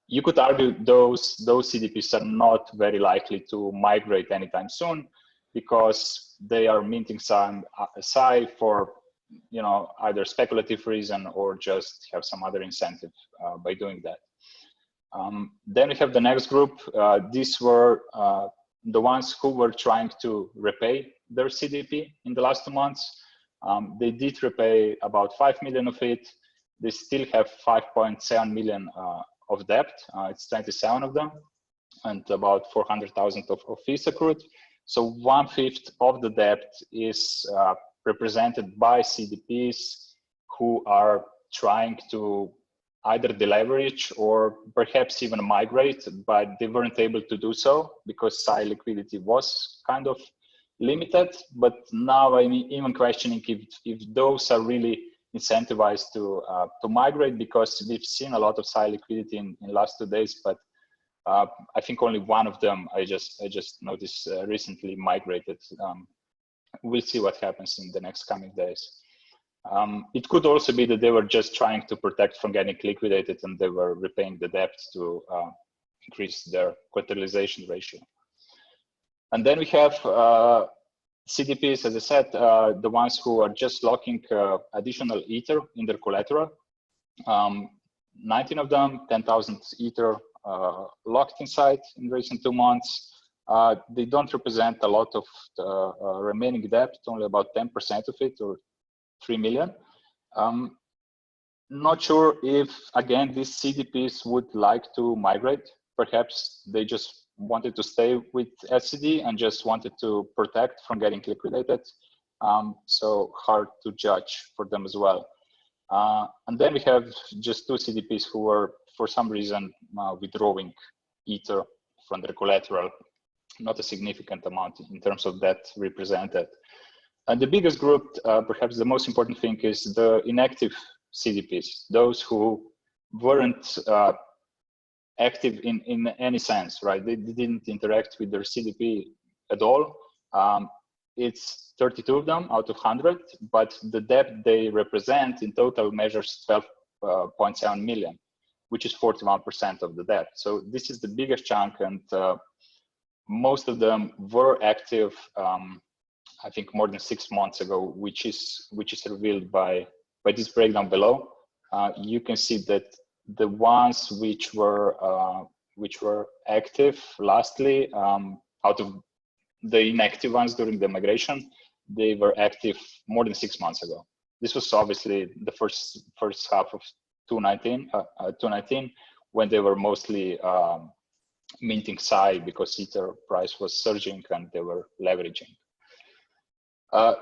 You could argue those CDPs are not very likely to migrate anytime soon, because they are minting some Psi for either speculative reason or just have some other incentive by doing that. Then we have the next group. These were the ones who were trying to repay their CDP in the last 2 months. They did repay about 5 million of it. They still have 5.7 million of debt. It's 27 of them, and about 400,000 of fees accrued. So 1/5 of the debt is represented by CDPs who are trying to either deleverage or perhaps even migrate, but they weren't able to do so because Psi liquidity was kind of limited. But now I'm even questioning if those are really incentivized to migrate, because we've seen a lot of Psi liquidity in last 2 days, but I think only one of them I just noticed recently migrated. We'll see what happens in the next coming days. It could also be that they were just trying to protect from getting liquidated, and they were repaying the debt to increase their collateralization ratio. And then we have CDPs, as I said, the ones who are just locking additional Ether in their collateral. 19 of them, 10,000 Ether locked inside in recent 2 months. They don't represent a lot of the remaining debt, only about 10% of it, or 3 million. Not sure if, again, these CDPs would like to migrate. Perhaps they just wanted to stay with SCD and just wanted to protect from getting liquidated. So hard to judge for them as well. And then we have just 2 CDPs who were, for some reason, withdrawing Ether from their collateral. Not a significant amount in terms of debt represented. And the biggest group, perhaps the most important thing, is the inactive CDPs, those who weren't active in any sense, right? They didn't interact with their CDP at all. It's 32 of them out of 100, but the debt they represent in total measures 12.7 million, which is 41% of the debt. So this is the biggest chunk, and most of them were active, I think, more than 6 months ago, which is revealed by this breakdown below. You can see that the ones which were active lastly, out of the inactive ones during the migration, they were active more than 6 months ago. This was obviously the first half of 2019, when they were mostly minting Psi because Ether price was surging and they were leveraging.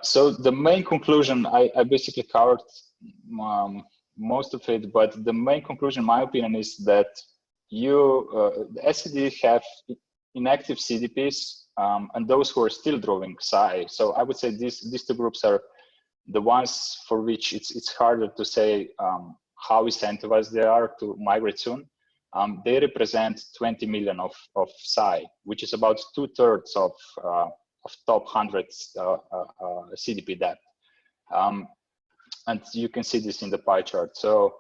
So the main conclusion, I basically covered most of it, but the main conclusion, in my opinion, is that the SCD have inactive CDPs and those who are still drawing Psi. So I would say these 2 groups are the ones for which it's harder to say how incentivized they are to migrate soon. they represent 20 million of Psi, which is about 2/3 of top 100 CDP debt. And you can see this in the pie chart. So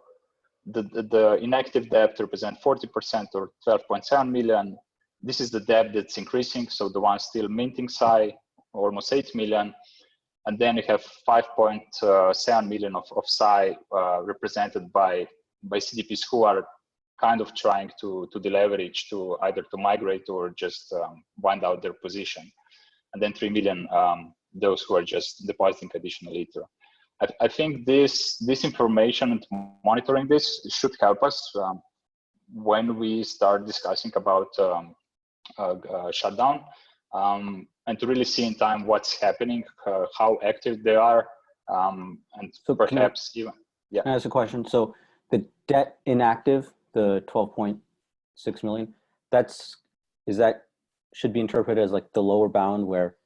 the inactive debt represent 40% or 12.7 million. This is the debt that's increasing. So the one still minting Psi, almost 8 million. And then you have 5.7 million of Psi represented by CDPs who are kind of trying to deleverage, to either to migrate or just wind out their position. And then 3 million, those who are just depositing additional Ether. I think this information and monitoring this should help us when we start discussing about shutdown, and to really see in time what's happening, how active they are, and so perhaps even. Yeah. Can I ask a question? So the debt inactive, the 12.6 million, should be interpreted as like the lower bound, where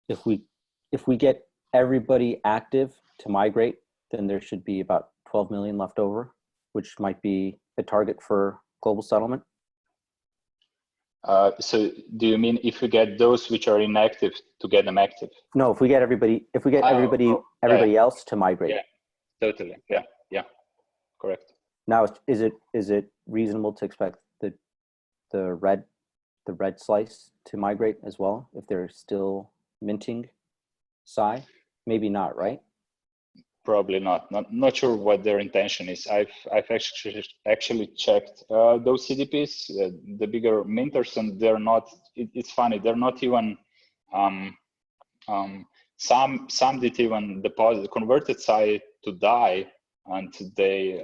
if we get everybody active to migrate, then there should be about 12 million left over, which might be the target for global settlement. So do you mean if we get those which are inactive to get them active? No, if we get everybody else to migrate. Yeah, totally. Yeah, correct. Now, is it reasonable to expect the red slice to migrate as well if they're still minting Psi? Maybe not, right? Probably not. Not sure what their intention is. I've actually checked those CDPs, the bigger minters, and they're not. It's funny. They're not even. Some did even converted Psi to DAI, and they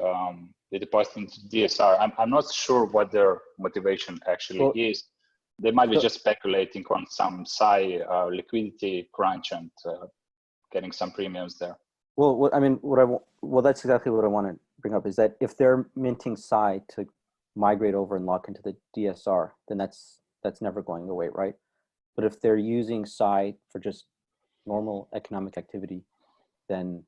deposit into DSR. I'm not sure what their motivation actually is. They might be just speculating on some Psi liquidity crunch and getting some premiums there. Well, that's exactly what I want to bring up, is that if they're minting Psi to migrate over and lock into the DSR, then that's never going away, right? But if they're using Psi for just normal economic activity, then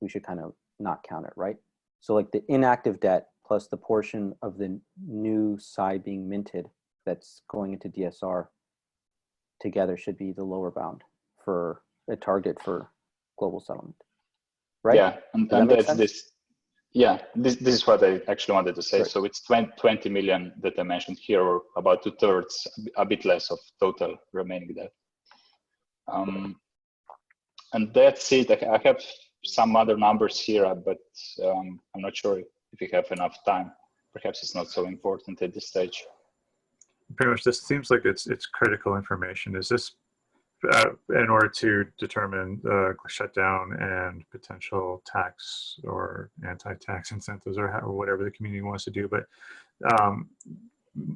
we should kind of not count it, right? So like the inactive debt plus the portion of the new Psi being minted that's going into DSR together should be the lower bound for a target for global settlement. Right? Yeah, and that's this. Yeah, this is what I actually wanted to say. Right. So it's 20 million that I mentioned here, or about 2/3, a bit less of total remaining debt. And that's it. I have some other numbers here, but I'm not sure if we have enough time. Perhaps it's not so important at this stage. Pretty much, this seems like it's critical information. Is this in order to determine the shutdown and potential tax or anti-tax incentives, or whatever the community wants to do? But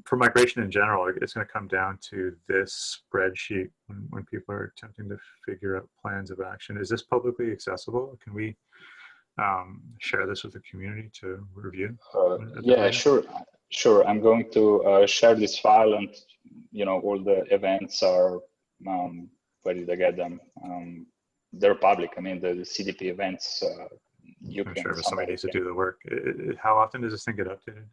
for migration in general, it's going to come down to this spreadsheet when people are attempting to figure out plans of action. Is this publicly accessible? Can we share this with the community to review? Yeah, sure. I'm going to share this file, and all the events are where did I get them? They're public. I mean, the CDP events. I'm sure if somebody needs to do the work. How often does this thing get updated?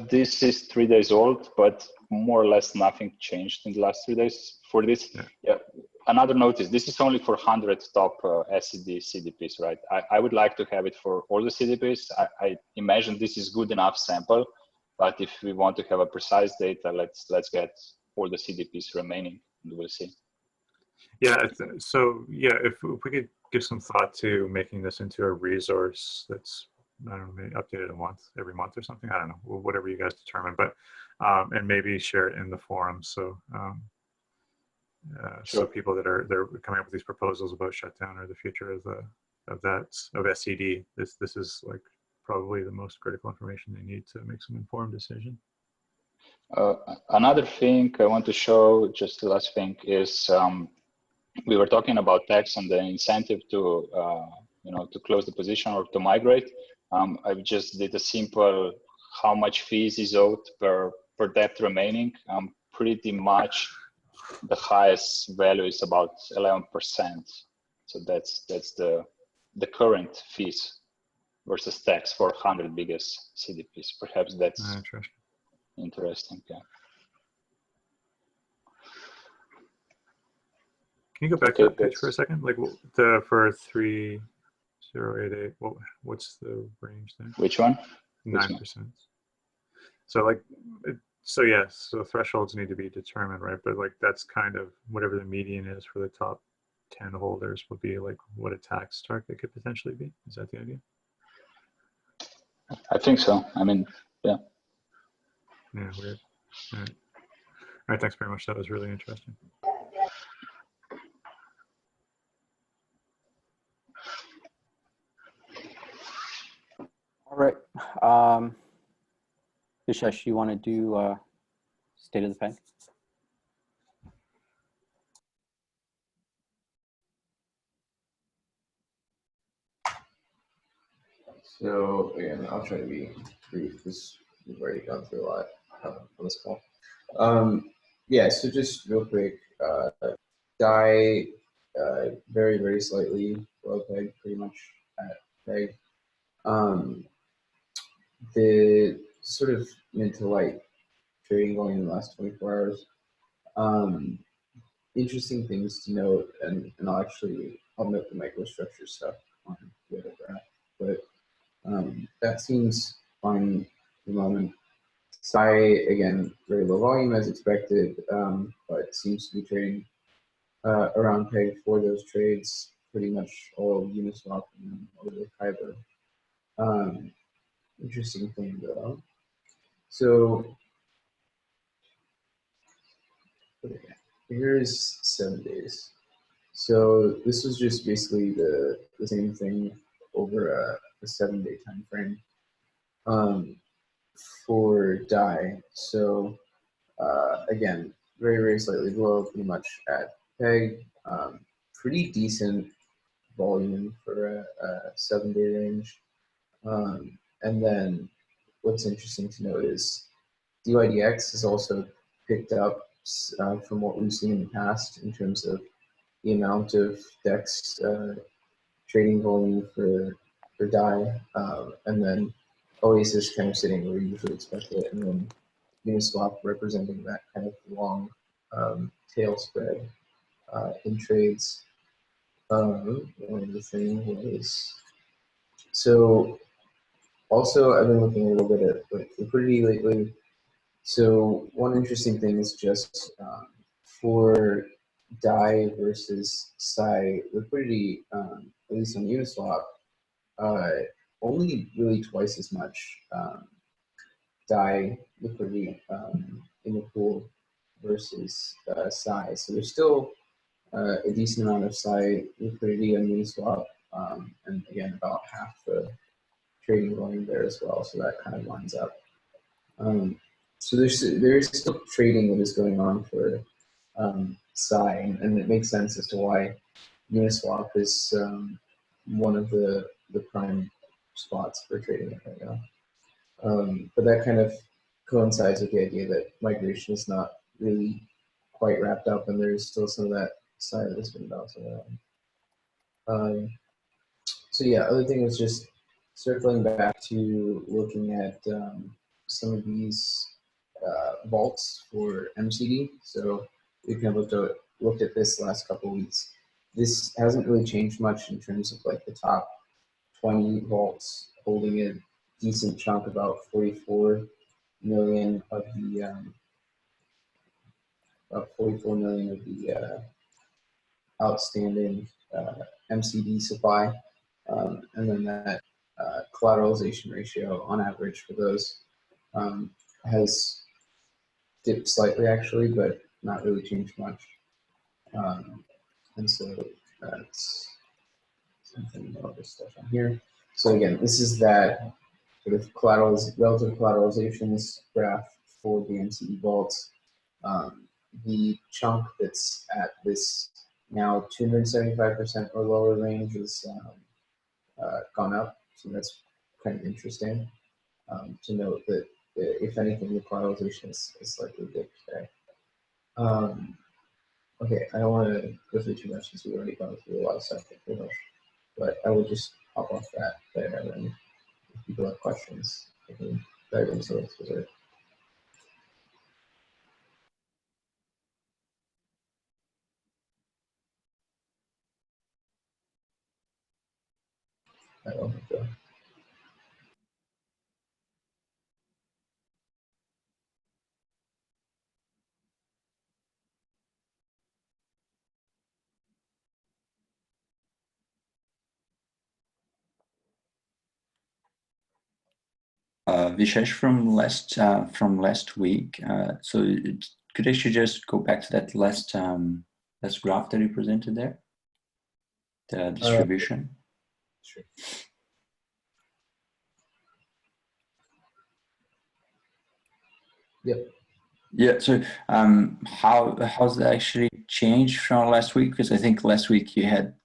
This is 3 days old, but more or less nothing changed in the last 3 days for this. Yeah. Another note is this is only for 100 top SCD CDPs, right? I would like to have it for all the CDPs. I imagine this is good enough sample, but if we want to have a precise data, let's get all the CDPs remaining, and we'll see. Yeah. So yeah, if we could give some thought to making this into a resource that's, I don't know, maybe updated every month or something. I don't know, whatever you guys determine, but and maybe share it in the forum. So so people they're coming up with these proposals about shutdown or the future of SCD, this is like probably the most critical information they need to make some informed decision. Another thing I want to show, just the last thing, is we were talking about tax and the incentive to to close the position or to migrate. I just did a simple how much fees is owed per debt remaining. Pretty much the highest value is about 11%. So that's the current fees versus tax for 100 biggest CDPs. Perhaps that's Interesting. Interesting. Yeah. Can you go back Okay, to that page for a second? Like the for 3088, what's the range there? Which one? 9%. So like, so yes, so thresholds need to be determined, right? But like that's kind of whatever the median is for the top 10 holders would be like what a tax target could potentially be. Is that the idea? I think so. I mean, yeah. Yeah, weird. All right, thanks very much. That was really interesting. All right. Vishesh, you want to do state of the peg? So again, I'll try to be brief because we've already gone through a lot on this call. Yeah, so just real quick, DAI very, very slightly below peg, pretty much at peg. The sort of mid to light trading going in the last 24 hours. Interesting things to note, and I'll note the microstructure stuff on the other graph, but that seems fine for the moment. SI, again, very low volume as expected, but seems to be trading around peg for those trades, pretty much all Uniswap and all the Kyber. Interesting thing though. So here's 7 days. So this was just basically the same thing over a 7-day time frame for DAI. So again, very, very slightly below, pretty much at peg. Pretty decent volume for a 7-day range. And then what's interesting to note is DYDX has also picked up from what we've seen in the past in terms of the amount of DEX trading volume for DAI, and then Oasis kind of sitting where you usually expect it, and then Uniswap representing that kind of long tail spread in trades. One of the things was, so also I've been looking a little bit at like liquidity lately. So one interesting thing is just for DAI versus Psi liquidity, at least on Uniswap, only really twice as much DAI liquidity in the pool versus Psi. So there's still a decent amount of Psi liquidity on Uniswap, and again, about half the trading volume there as well. So that kind of lines up. So there's still trading that is going on for Psi, and it makes sense as to why Uniswap is one of the prime spots for trading it right now. But that kind of coincides with the idea that migration is not really quite wrapped up, and there's still some of that Psi that has been bouncing around. So yeah, other thing was just circling back to looking at some of these vaults for MCD. So we kind of looked at this last couple of weeks. This hasn't really changed much in terms of like the top 20 vaults holding a decent chunk, about 44 million of the outstanding MCD supply, and then that collateralization ratio on average for those has dipped slightly actually, but not really changed much. And so that's something about this stuff on here. So again, this is that sort of relative collateralizations graph for the MCD vaults. The chunk that's at this now 275% or lower range is gone up. So that's kind of interesting to note that if anything, the collateralization is slightly dipped today. Okay, I don't want to go through too much since we've already gone through a lot of stuff pretty much, but I will just hop off that there. And if people have questions, I can dive into it further. I don't think so. Vishesh from last week. So could I actually just go back to that last graph that you presented there, the distribution? Sure. Yep. Yeah. So how's that actually changed from last week? Because I think last week you had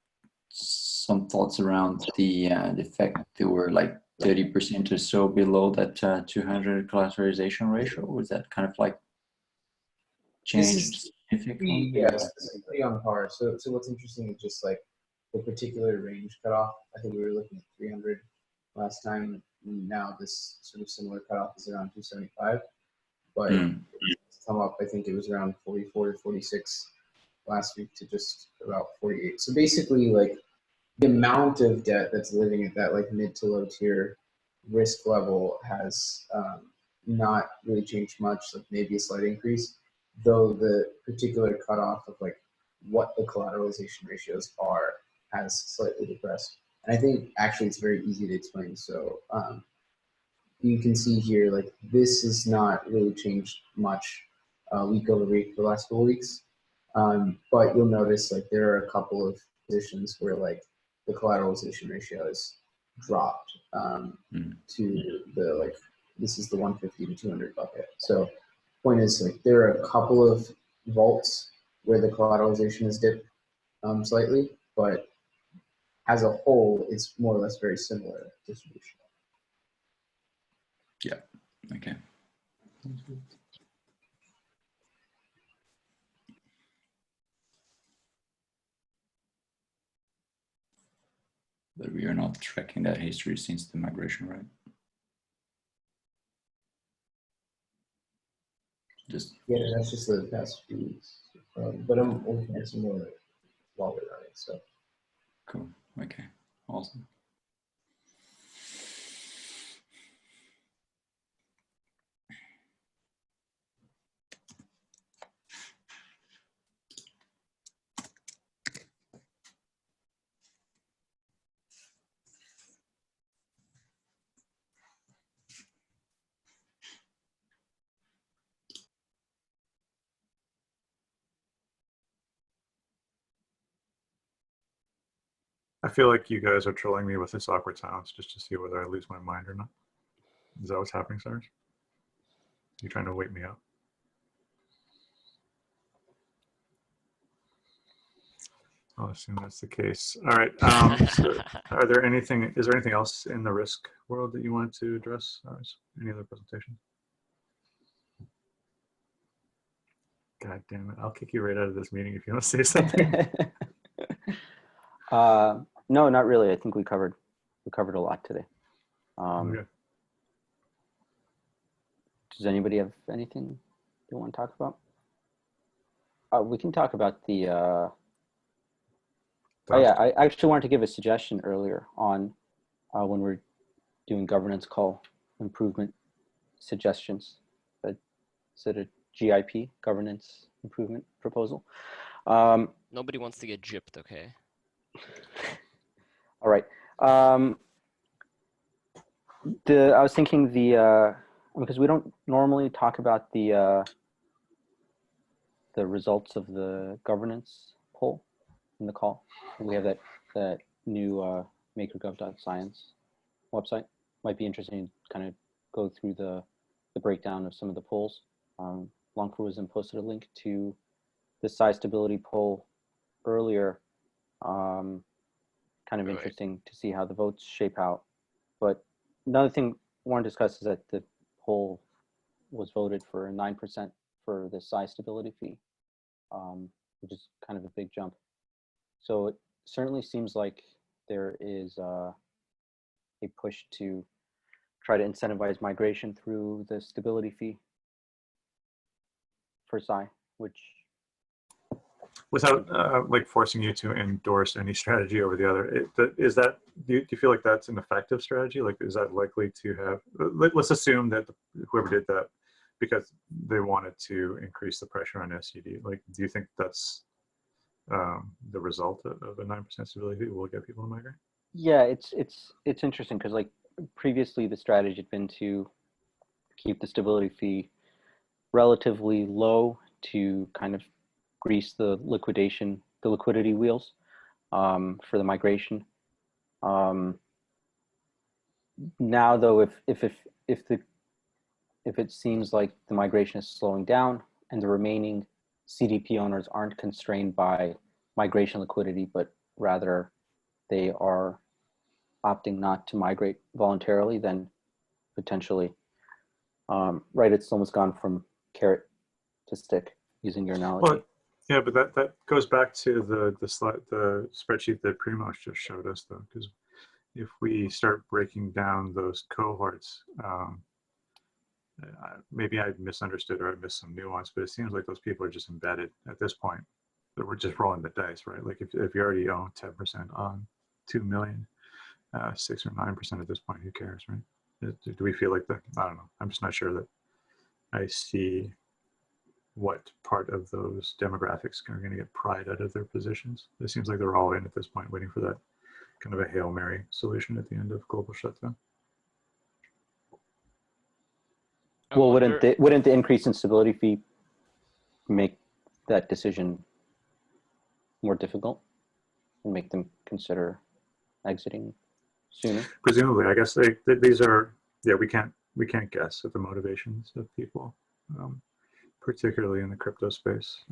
some thoughts around the fact that they were like 30% or so below that 200 collateralization ratio. Was that kind of like changed significantly? Yeah, it's pretty on par. So what's interesting is just like the particular range cutoff. I think we were looking at 300 last time. Now this sort of similar cutoff is around 275, but it's come up. I think it was around 44 to 46 last week to just about 48. So basically, like the amount of debt that's living at that like mid to low tier risk level has not really changed much. Like maybe a slight increase, though the particular cutoff of like what the collateralization ratios are has slightly depressed. And I think actually it's very easy to explain. So you can see here, like this has not really changed much week over week for the last 4 weeks. But you'll notice like there are a couple of positions where like the collateralization ratio has dropped to the like, this is the 150 to 200 bucket. So point is like there are a couple of vaults where the collateralization has dipped slightly, but as a whole, it's more or less very similar distribution. Yeah, okay. But we are not tracking that history since the migration, right? Yeah, that's just the past few weeks. But I'm looking at some more longer running stuff. Cool. Okay. Awesome. I feel like you guys are trolling me with this awkward silence just to see whether I lose my mind or not. Is that what's happening, Cyrus? You trying to wake me up? I'll assume that's the case. All right. So is there anything else in the risk world that you wanted to address? Any other presentation? God damn it. I'll kick you right out of this meeting if you want to say something. No, not really. I think we covered a lot today. Okay. Does anybody have anything they want to talk about? We can talk about the. Oh yeah, I actually wanted to give a suggestion earlier on when we're doing governance call improvement suggestions. Is it a GIP, governance improvement proposal? Nobody wants to get gypped, okay? All right. I was thinking because we don't normally talk about the results of the governance poll in the call. We have that new MakerGov.science website. Might be interesting to kind of go through the breakdown of some of the polls. LongForWisdom posted a link to the size stability poll earlier. Kind of interesting to see how the votes shape out. But another thing I want to discuss is that the poll was voted for 9% for the size stability fee, which is kind of a big jump. So it certainly seems like there is a push to try to incentivize migration through the stability fee for Psi, which without like forcing you to endorse any strategy over the other, is that, do you feel like that's an effective strategy? Like, is that likely to have, let's assume that whoever did that because they wanted to increase the pressure on SCD, like, do you think that's the result of a 9% stability fee will get people to migrate? Yeah, it's interesting because like previously the strategy had been to keep the stability fee relatively low to kind of grease the liquidity wheels for the migration. Now though, if it seems like the migration is slowing down and the remaining CDP owners aren't constrained by migration liquidity, but rather they are opting not to migrate voluntarily, then potentially, right, it's almost gone from carrot to stick, using your analogy. Well, yeah, but that goes back to the spreadsheet that Primoz just showed us, though, because if we start breaking down those cohorts, maybe I misunderstood or I missed some nuance, but it seems like those people are just embedded at this point. That we're just rolling the dice, right? Like if you already own 10% on 2 million, 6 or 9% at this point, who cares, right? Do we feel like that? I don't know. I'm just not sure that I see what part of those demographics are going to get pried out of their positions. It seems like they're all in at this point, waiting for that kind of a Hail Mary solution at the end of global shutdown. Well, wouldn't the increase in stability fee make that decision more difficult and make them consider exiting sooner? Presumably, I guess these are, yeah, we can't guess at the motivations of people, particularly in the crypto space,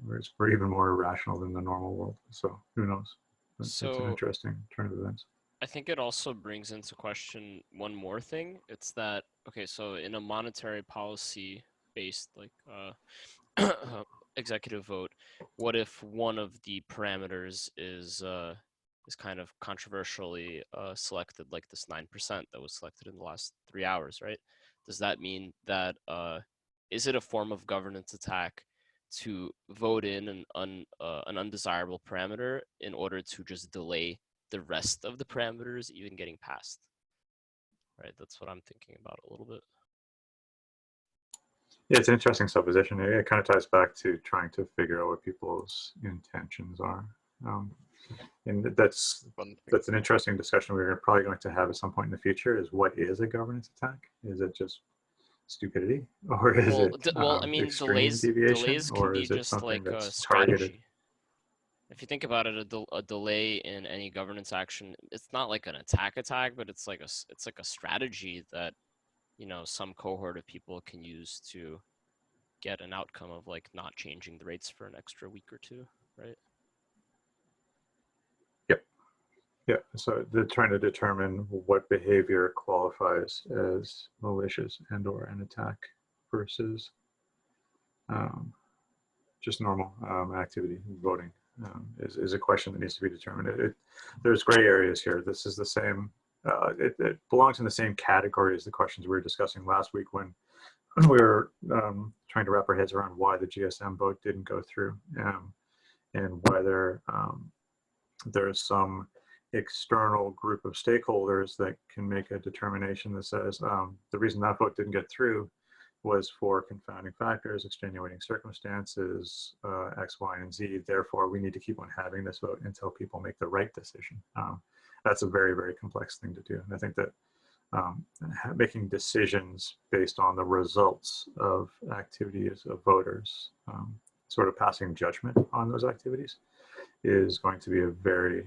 where it's even more irrational than the normal world. So who knows? It's an interesting turn of events. I think it also brings into question one more thing. It's that, okay, so in a monetary policy based like executive vote, what if one of the parameters is kind of controversially selected, like this 9% that was selected in the last 3 hours, right? Does that mean that is it a form of governance attack to vote in an undesirable parameter in order to just delay the rest of the parameters even getting passed? Right, that's what I'm thinking about a little bit. Yeah, it's an interesting supposition. It kind of ties back to trying to figure out what people's intentions are. And that's an interesting discussion we're probably going to have at some point in the future, is what is a governance attack? Is it just stupidity, or is it I mean, extreme deviation, delays can or be is it just something like a that's strategy. targeted? If you think about it, a delay in any governance action, it's not like an attack, but it's like a strategy that, you know, some cohort of people can use to get an outcome of like not changing the rates for an extra week or two, right? Yep. Yeah. So they're trying to determine what behavior qualifies as malicious and/or an attack versus just normal activity. Voting is a question that needs to be determined. There's gray areas here. This is the same. It belongs in the same category as the questions we were discussing last week when we were trying to wrap our heads around why the GSM vote didn't go through, and whether there's some external group of stakeholders that can make a determination that says the reason that vote didn't get through was for confounding factors, extenuating circumstances, X, Y, and Z. Therefore, we need to keep on having this vote until people make the right decision. That's a very, very complex thing to do. And I think that making decisions based on the results of activities of voters, sort of passing judgment on those activities, is going to be a very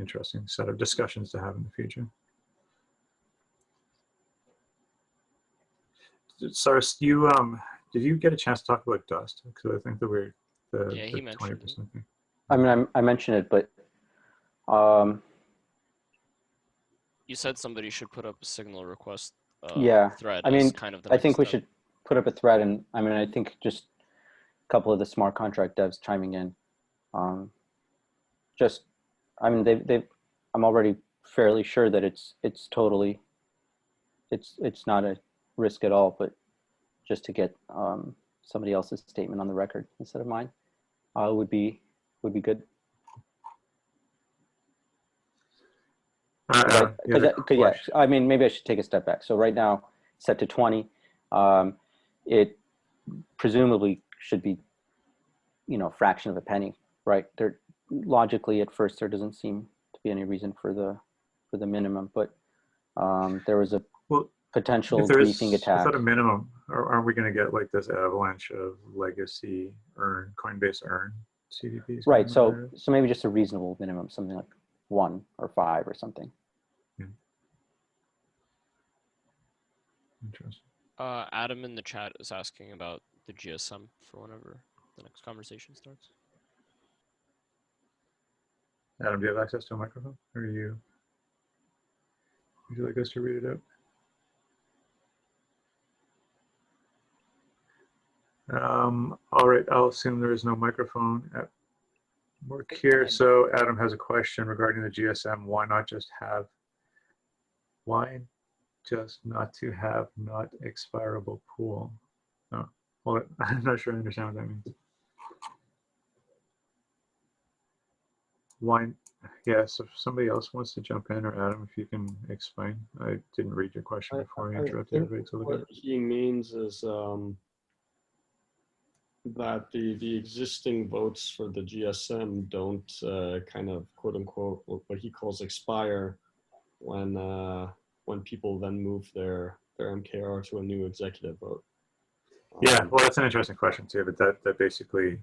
interesting set of discussions to have in the future. Cyrus, did you get a chance to talk about dust? Because I think that we're the 20% thing. I mean, I mentioned it, but you said somebody should put up a signal request thread. I mean, kind of I think we should put up a thread, and I mean, I think just a couple of the smart contract devs chiming in. I mean, I'm already fairly sure that it's totally it's not a risk at all, but just to get somebody else's statement on the record instead of mine would be good. Yeah, I mean, maybe I should take a step back. So right now, set to 20. It presumably should be, fraction of a penny, right? There, logically, at first, there doesn't seem to be any reason for the minimum, but there was a potential beefing attack. Is that a minimum? Or aren't we going to get like this avalanche of legacy Coinbase earn CDPs? Right. So maybe just a reasonable minimum, something like 1 or 5 or something. Yeah. Interesting. Adam in the chat is asking about the GSM for whenever the next conversation starts. Adam, do you have access to a microphone? Or would you like us to read it out? All right, I'll assume there is no microphone at work here. So Adam has a question regarding the GSM. Why not to have not expirable pool? Oh, well, I'm not sure I understand what that means. Why? Yeah, so if somebody else wants to jump in, or Adam, if you can explain. I didn't read your question before I interrupted everybody to look at it. What he means is that the existing votes for the GSM don't kind of quote unquote what he calls expire when people then move their MKR to a new executive vote. Yeah, well, that's an interesting question too, but that basically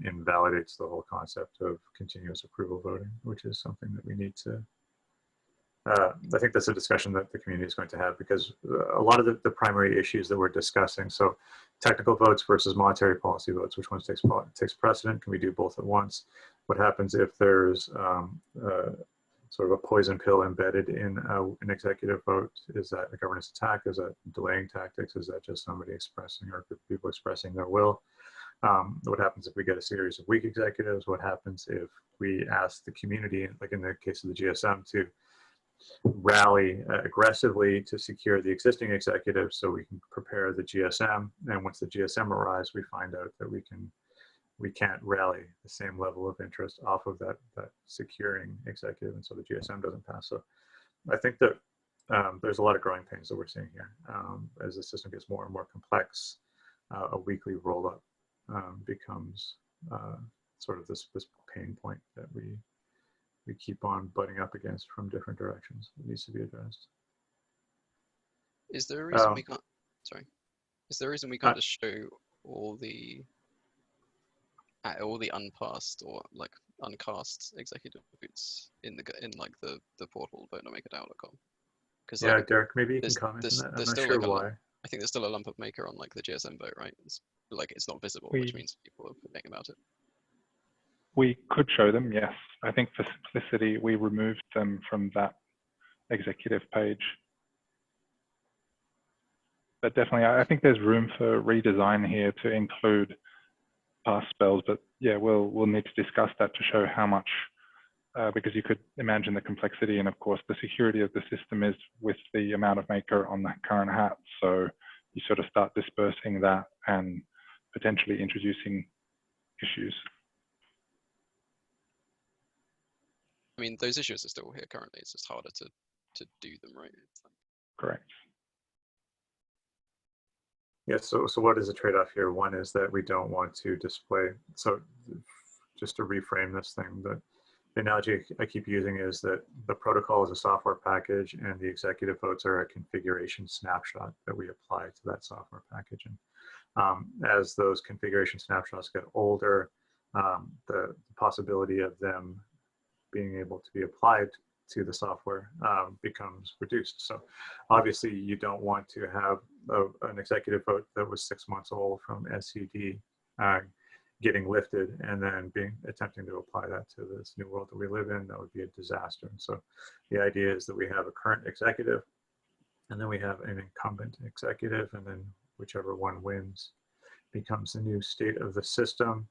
invalidates the whole concept of continuous approval voting, which is something that we need to, I think that's a discussion that the community is going to have, because a lot of the primary issues that we're discussing, so technical votes versus monetary policy votes, which one takes precedent? Can we do both at once? What happens if there's sort of a poison pill embedded in an executive vote? Is that a governance attack? Is that delaying tactics? Is that just somebody expressing, or people expressing their will? What happens if we get a series of weak executives? What happens if we ask the community, like in the case of the GSM, to rally aggressively to secure the existing executives so we can prepare the GSM? And once the GSM arrives, we find out that we can't rally the same level of interest off of that securing executive, and so the GSM doesn't pass. So I think that there's a lot of growing pains that we're seeing here. As the system gets more and more complex, a weekly roll-up becomes sort of this pain point that we keep on butting up against from different directions. It needs to be addressed. Is there a reason we can't? Sorry, is there a reason we can't just show all the unpassed or like uncast executive votes in like the portal vote.makerdao.com? Because yeah, Derek, maybe you can comment on that. I'm not sure why. I think there's still a lump of maker on like the GSM vote, right? It's not visible, which means people are forgetting about it. We could show them, yes. I think for simplicity, we removed them from that executive page. But definitely, I think there's room for redesign here to include past spells. But yeah, we'll need to discuss that to show how much, because you could imagine the complexity, and of course the security of the system is with the amount of maker on that current hat. So you sort of start dispersing that and potentially introducing issues. I mean, those issues are still here currently. It's just harder to do them, right? Correct. Yes, so what is the trade-off here? One is that we don't want to display, so just to reframe this thing, the analogy I keep using is that the protocol is a software package and the executive votes are a configuration snapshot that we apply to that software package. And as those configuration snapshots get older, the possibility of them being able to be applied to the software becomes reduced. So obviously you don't want to have an executive vote that was 6 months old from SCD getting lifted and then attempting to apply that to this new world that we live in. That would be a disaster. And so the idea is that we have a current executive and then we have an incumbent executive, and then whichever one wins becomes the new state of the system.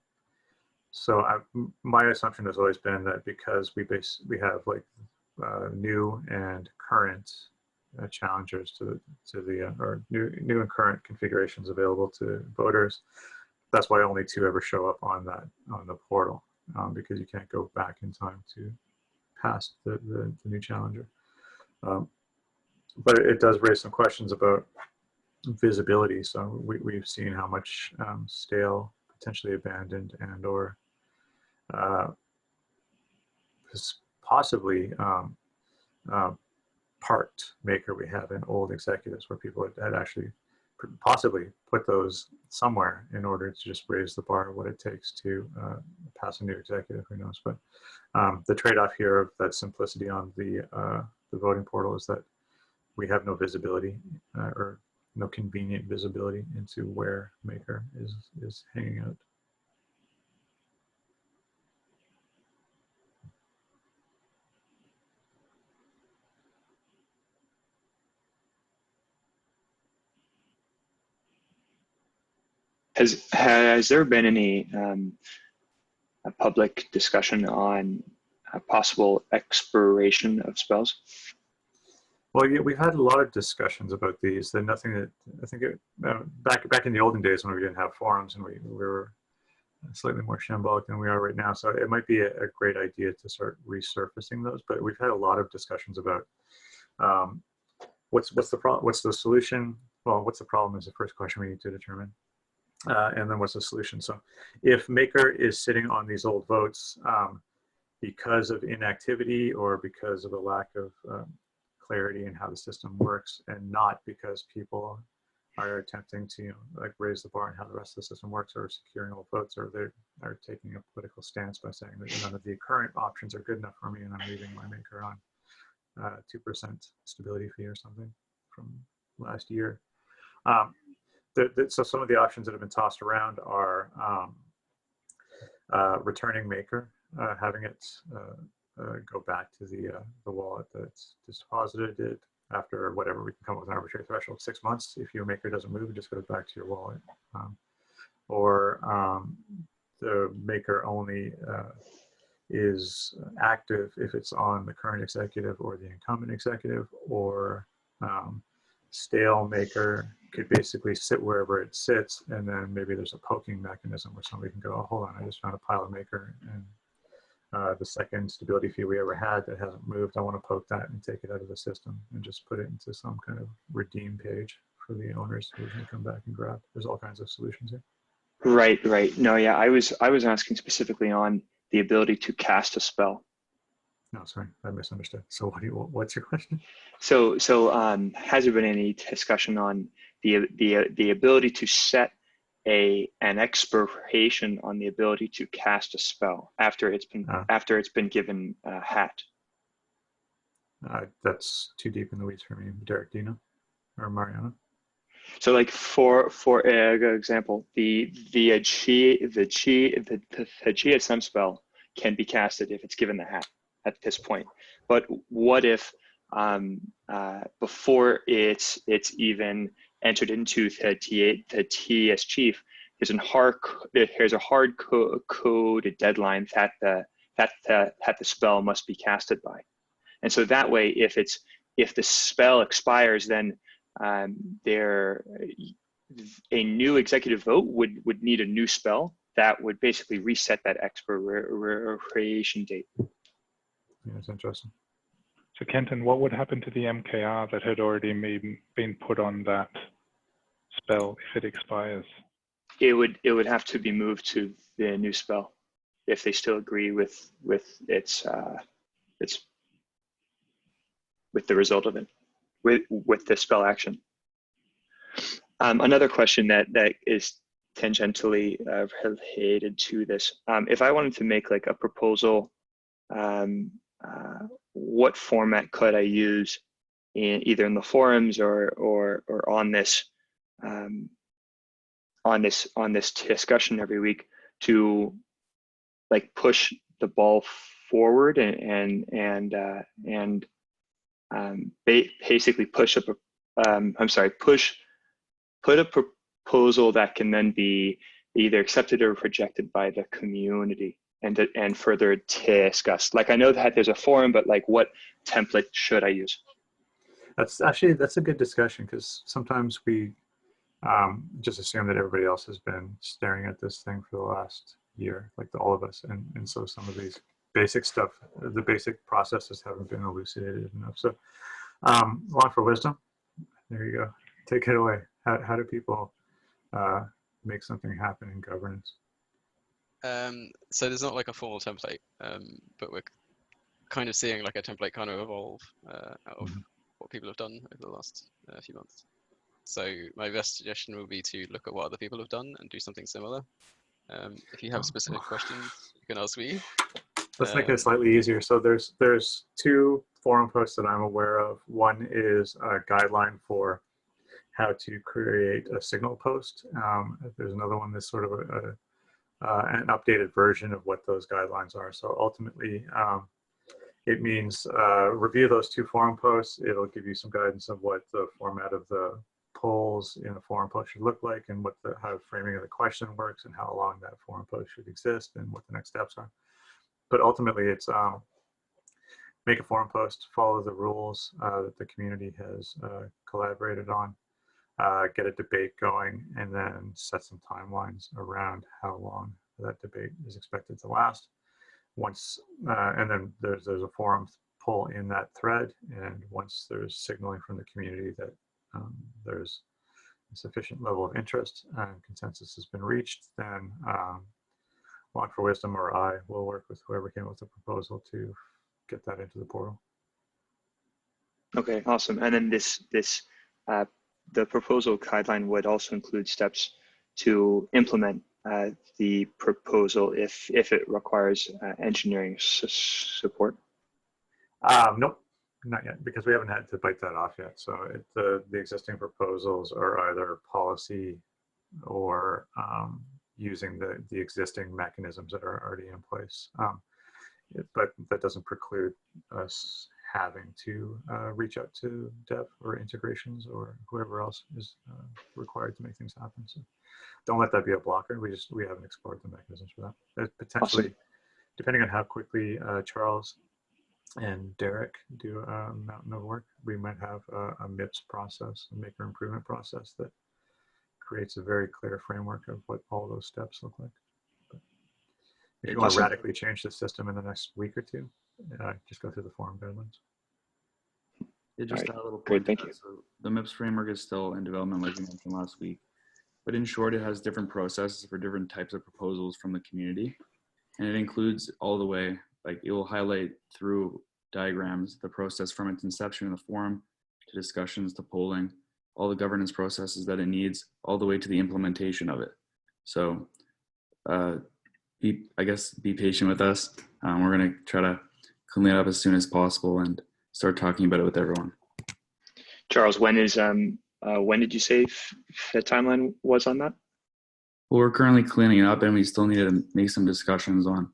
So my assumption has always been that because we have like new and current challengers to the or new and current configurations available to voters. That's why only 2 ever show up on the portal, because you can't go back in time to pass the new challenger. But it does raise some questions about visibility. So we've seen how much stale, potentially abandoned, and or possibly parked maker we have in old executives, where people had actually possibly put those somewhere in order to just raise the bar of what it takes to pass a new executive. Who knows? But the trade-off here of that simplicity on the voting portal is that we have no visibility or no convenient visibility into where maker is hanging out. Has there been any a public discussion on a possible expiration of spells? Well, yeah, we've had a lot of discussions about these. They're nothing that I think back in the olden days when we didn't have forums and we were slightly more shambolic than we are right now. So it might be a great idea to start resurfacing those. But we've had a lot of discussions about what's the problem, what's the solution. Well, what's the problem is the first question we need to determine. And then what's the solution? So if maker is sitting on these old votes because of inactivity or because of a lack of clarity in how the system works, and not because people are attempting to like raise the bar on how the rest of the system works, or securing old votes, or they are taking a political stance by saying that none of the current options are good enough for me and I'm leaving my maker on 2% stability fee or something from last year. So some of the options that have been tossed around are returning maker, having it go back to the wallet that's deposited it after whatever. We can come up with an arbitrary threshold, 6 months. If your maker doesn't move, it just goes back to your wallet. Or the maker only is active if it's on the current executive or the incumbent executive, or stale maker could basically sit wherever it sits, and then maybe there's a poking mechanism where somebody can go, oh, hold on, I just found a pile of maker, and the second stability fee we ever had that hasn't moved, I want to poke that and take it out of the system and just put it into some kind of redeem page for the owners who can come back and grab. There's all kinds of solutions here. Right. No, yeah, I was asking specifically on the ability to cast a spell. No, sorry, I misunderstood. So what's your question? So has there been any discussion on the ability to set an expiration on the ability to cast a spell after it's been given a hat? That's too deep in the weeds for me. Derek, do you know? Or Mariano? So like for example, the GSM spell can be casted if it's given the hat at this point. But what if before it's even entered into the TS chief, there's a hard coded deadline that the spell must be casted by, and so that way, if the spell expires, then a new executive vote would need a new spell that would basically reset that expiration date. Yeah, that's interesting. So Kenton, what would happen to the MKR that had already been put on that spell if it expires? It would have to be moved to the new spell if they still agree with its with the result of it, with the spell action. Another question that is tangentially related to this, if I wanted to make like a proposal, what format could I use either in the forums or on this discussion every week to like push the ball forward and basically put a proposal that can then be either accepted or rejected by the community and further discussed. Like I know that there's a forum, but like what template should I use? That's a good discussion, because sometimes we just assume that everybody else has been staring at this thing for the last year, like all of us, and so some of these basic stuff, the basic processes haven't been elucidated enough. So, LongForWisdom, there you go. Take it away. How do people make something happen in governance? So there's not like a formal template, but we're kind of seeing like a template kind of evolve out of what people have done over the last few months. So my best suggestion would be to look at what other people have done and do something similar. If you have specific questions, you can ask me. Let's make it slightly easier. So there's two forum posts that I'm aware of. One is a guideline for how to create a signal post. There's another one that's sort of an updated version of what those guidelines are. So ultimately, it means review those two forum posts. It'll give you some guidance of what the format of the polls in a forum post should look like, and how framing of the question works, and how long that forum post should exist, and what the next steps are. But ultimately, it's make a forum post, follow the rules that the community has collaborated on, get a debate going, and then set some timelines around how long that debate is expected to last. Once, and then there's a forum poll in that thread, and once there's signaling from the community that there's a sufficient level of interest and consensus has been reached, then LongForWisdom or I will work with whoever came up with the proposal to get that into the portal. Okay, awesome. And then the proposal guideline would also include steps to implement the proposal if it requires engineering support. Nope, not yet, because we haven't had to bite that off yet. So the existing proposals are either policy or using the existing mechanisms that are already in place. But that doesn't preclude us having to reach out to dev or integrations or whoever else is required to make things happen. So don't let that be a blocker. We haven't explored the mechanisms for that. There's potentially, awesome, depending on how quickly Charles and Derek do a mountain of work, we might have a MIPS process, a maker improvement process, that creates a very clear framework of what all those steps look like. But if you want to radically change the system in the next week or two, just go through the forum guidelines. Yeah, just a little point. Great, thank you. So the MIPS framework is still in development, like we mentioned last week. But in short, it has different processes for different types of proposals from the community. And it includes all the way, like it will highlight through diagrams the process from its inception in the forum to discussions to polling, all the governance processes that it needs, all the way to the implementation of it. So be patient with us. We're gonna try to clean it up as soon as possible and start talking about it with everyone. Charles, when did you say the timeline was on that? Well, we're currently cleaning it up, and we still need to make some discussions on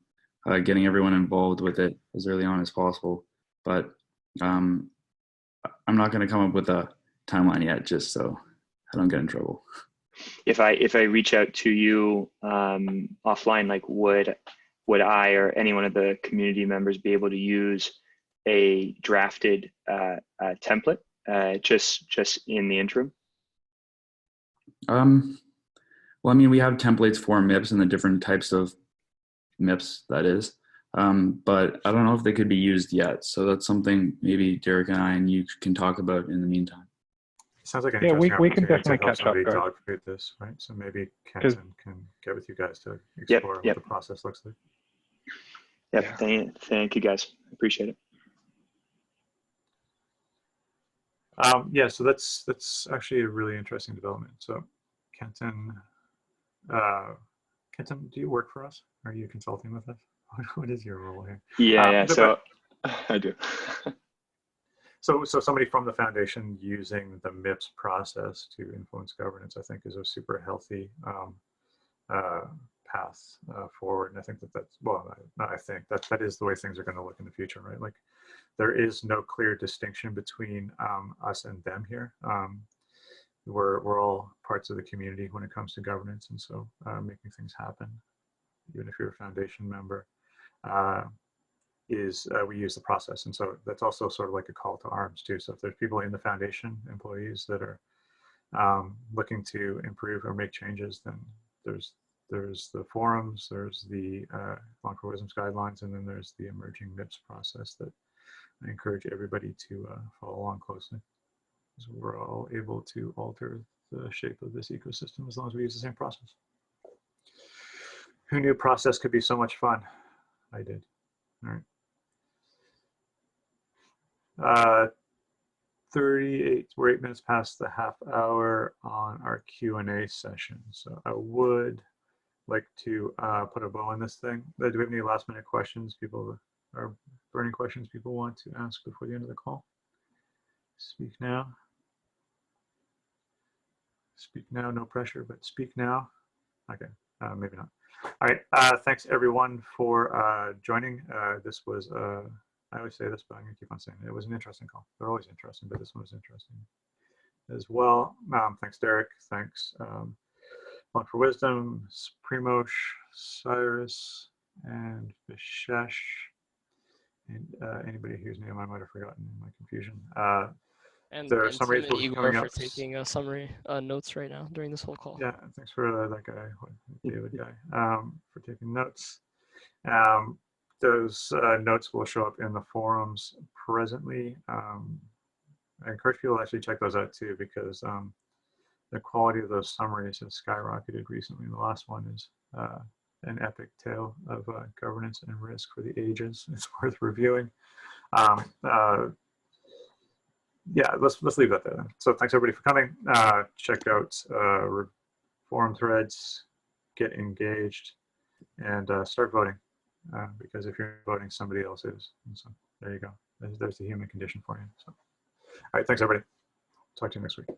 getting everyone involved with it as early on as possible. But I'm not going to come up with a timeline yet, just so I don't get in trouble. If I reach out to you offline, like would I or any one of the community members be able to use a drafted template just in the interim? Well, I mean, we have templates for MIPS and the different types of MIPS, that is. But I don't know if they could be used yet. So that's something maybe Derek and I and you can talk about in the meantime. Sounds like an interesting we can definitely catch up. Dog food this, right? So maybe Kenton can get with you guys to explore what the process looks like. Yep. Yeah. Thank you guys. Appreciate it. Yeah, so that's actually a really interesting development. So Kenton, do you work for us? Are you consulting with us? What is your role here? Yeah, so I do. So somebody from the foundation using the MIPS process to influence governance, I think, is a super healthy path forward. And I think that's, well, I think that is the way things are going to look in the future, right? Like, there is no clear distinction between us and them here. We're all parts of the community when it comes to governance, and so making things happen, even if you're a foundation member, is we use the process. And so that's also sort of like a call to arms too. So if there's people in the foundation, employees that are looking to improve or make changes, then there's the forums, there's the LongForWisdom's guidelines, and then there's the emerging MIPS process that I encourage everybody to follow along closely. So we're all able to alter the shape of this ecosystem as long as we use the same process. Who knew process could be so much fun? I did. All right. 38, we're 8 minutes past the half hour on our Q&A session. So I would like to put a bow on this thing. Do we have any last minute questions? People are burning questions people want to ask before the end of the call? Speak now. Speak now, no pressure, but speak now. Okay, maybe not. All right, thanks everyone for joining. This was, I always say this, but I'm gonna keep on saying it. It was an interesting call. They're always interesting, but this one was interesting as well. Thanks, Derek. Thanks, LongForWisdom, Primoz, Cyrus, and Vishesh, and anybody whose name I might have forgotten in my confusion. And there are Tim summaries and Igor coming for up. taking summary notes right now during this whole call. Yeah, thanks for that guy, David guy, for taking notes. Those notes will show up in the forums presently. I encourage people to actually check those out too, because the quality of those summaries has skyrocketed recently. The last one is an epic tale of governance and risk for the ages. It's worth reviewing. Yeah, let's leave that there then. So thanks everybody for coming. Check out forum threads, get engaged, and start voting. Because if you're voting, somebody else is. And so there you go. There's the human condition for you. So, all right, thanks everybody. Talk to you next week.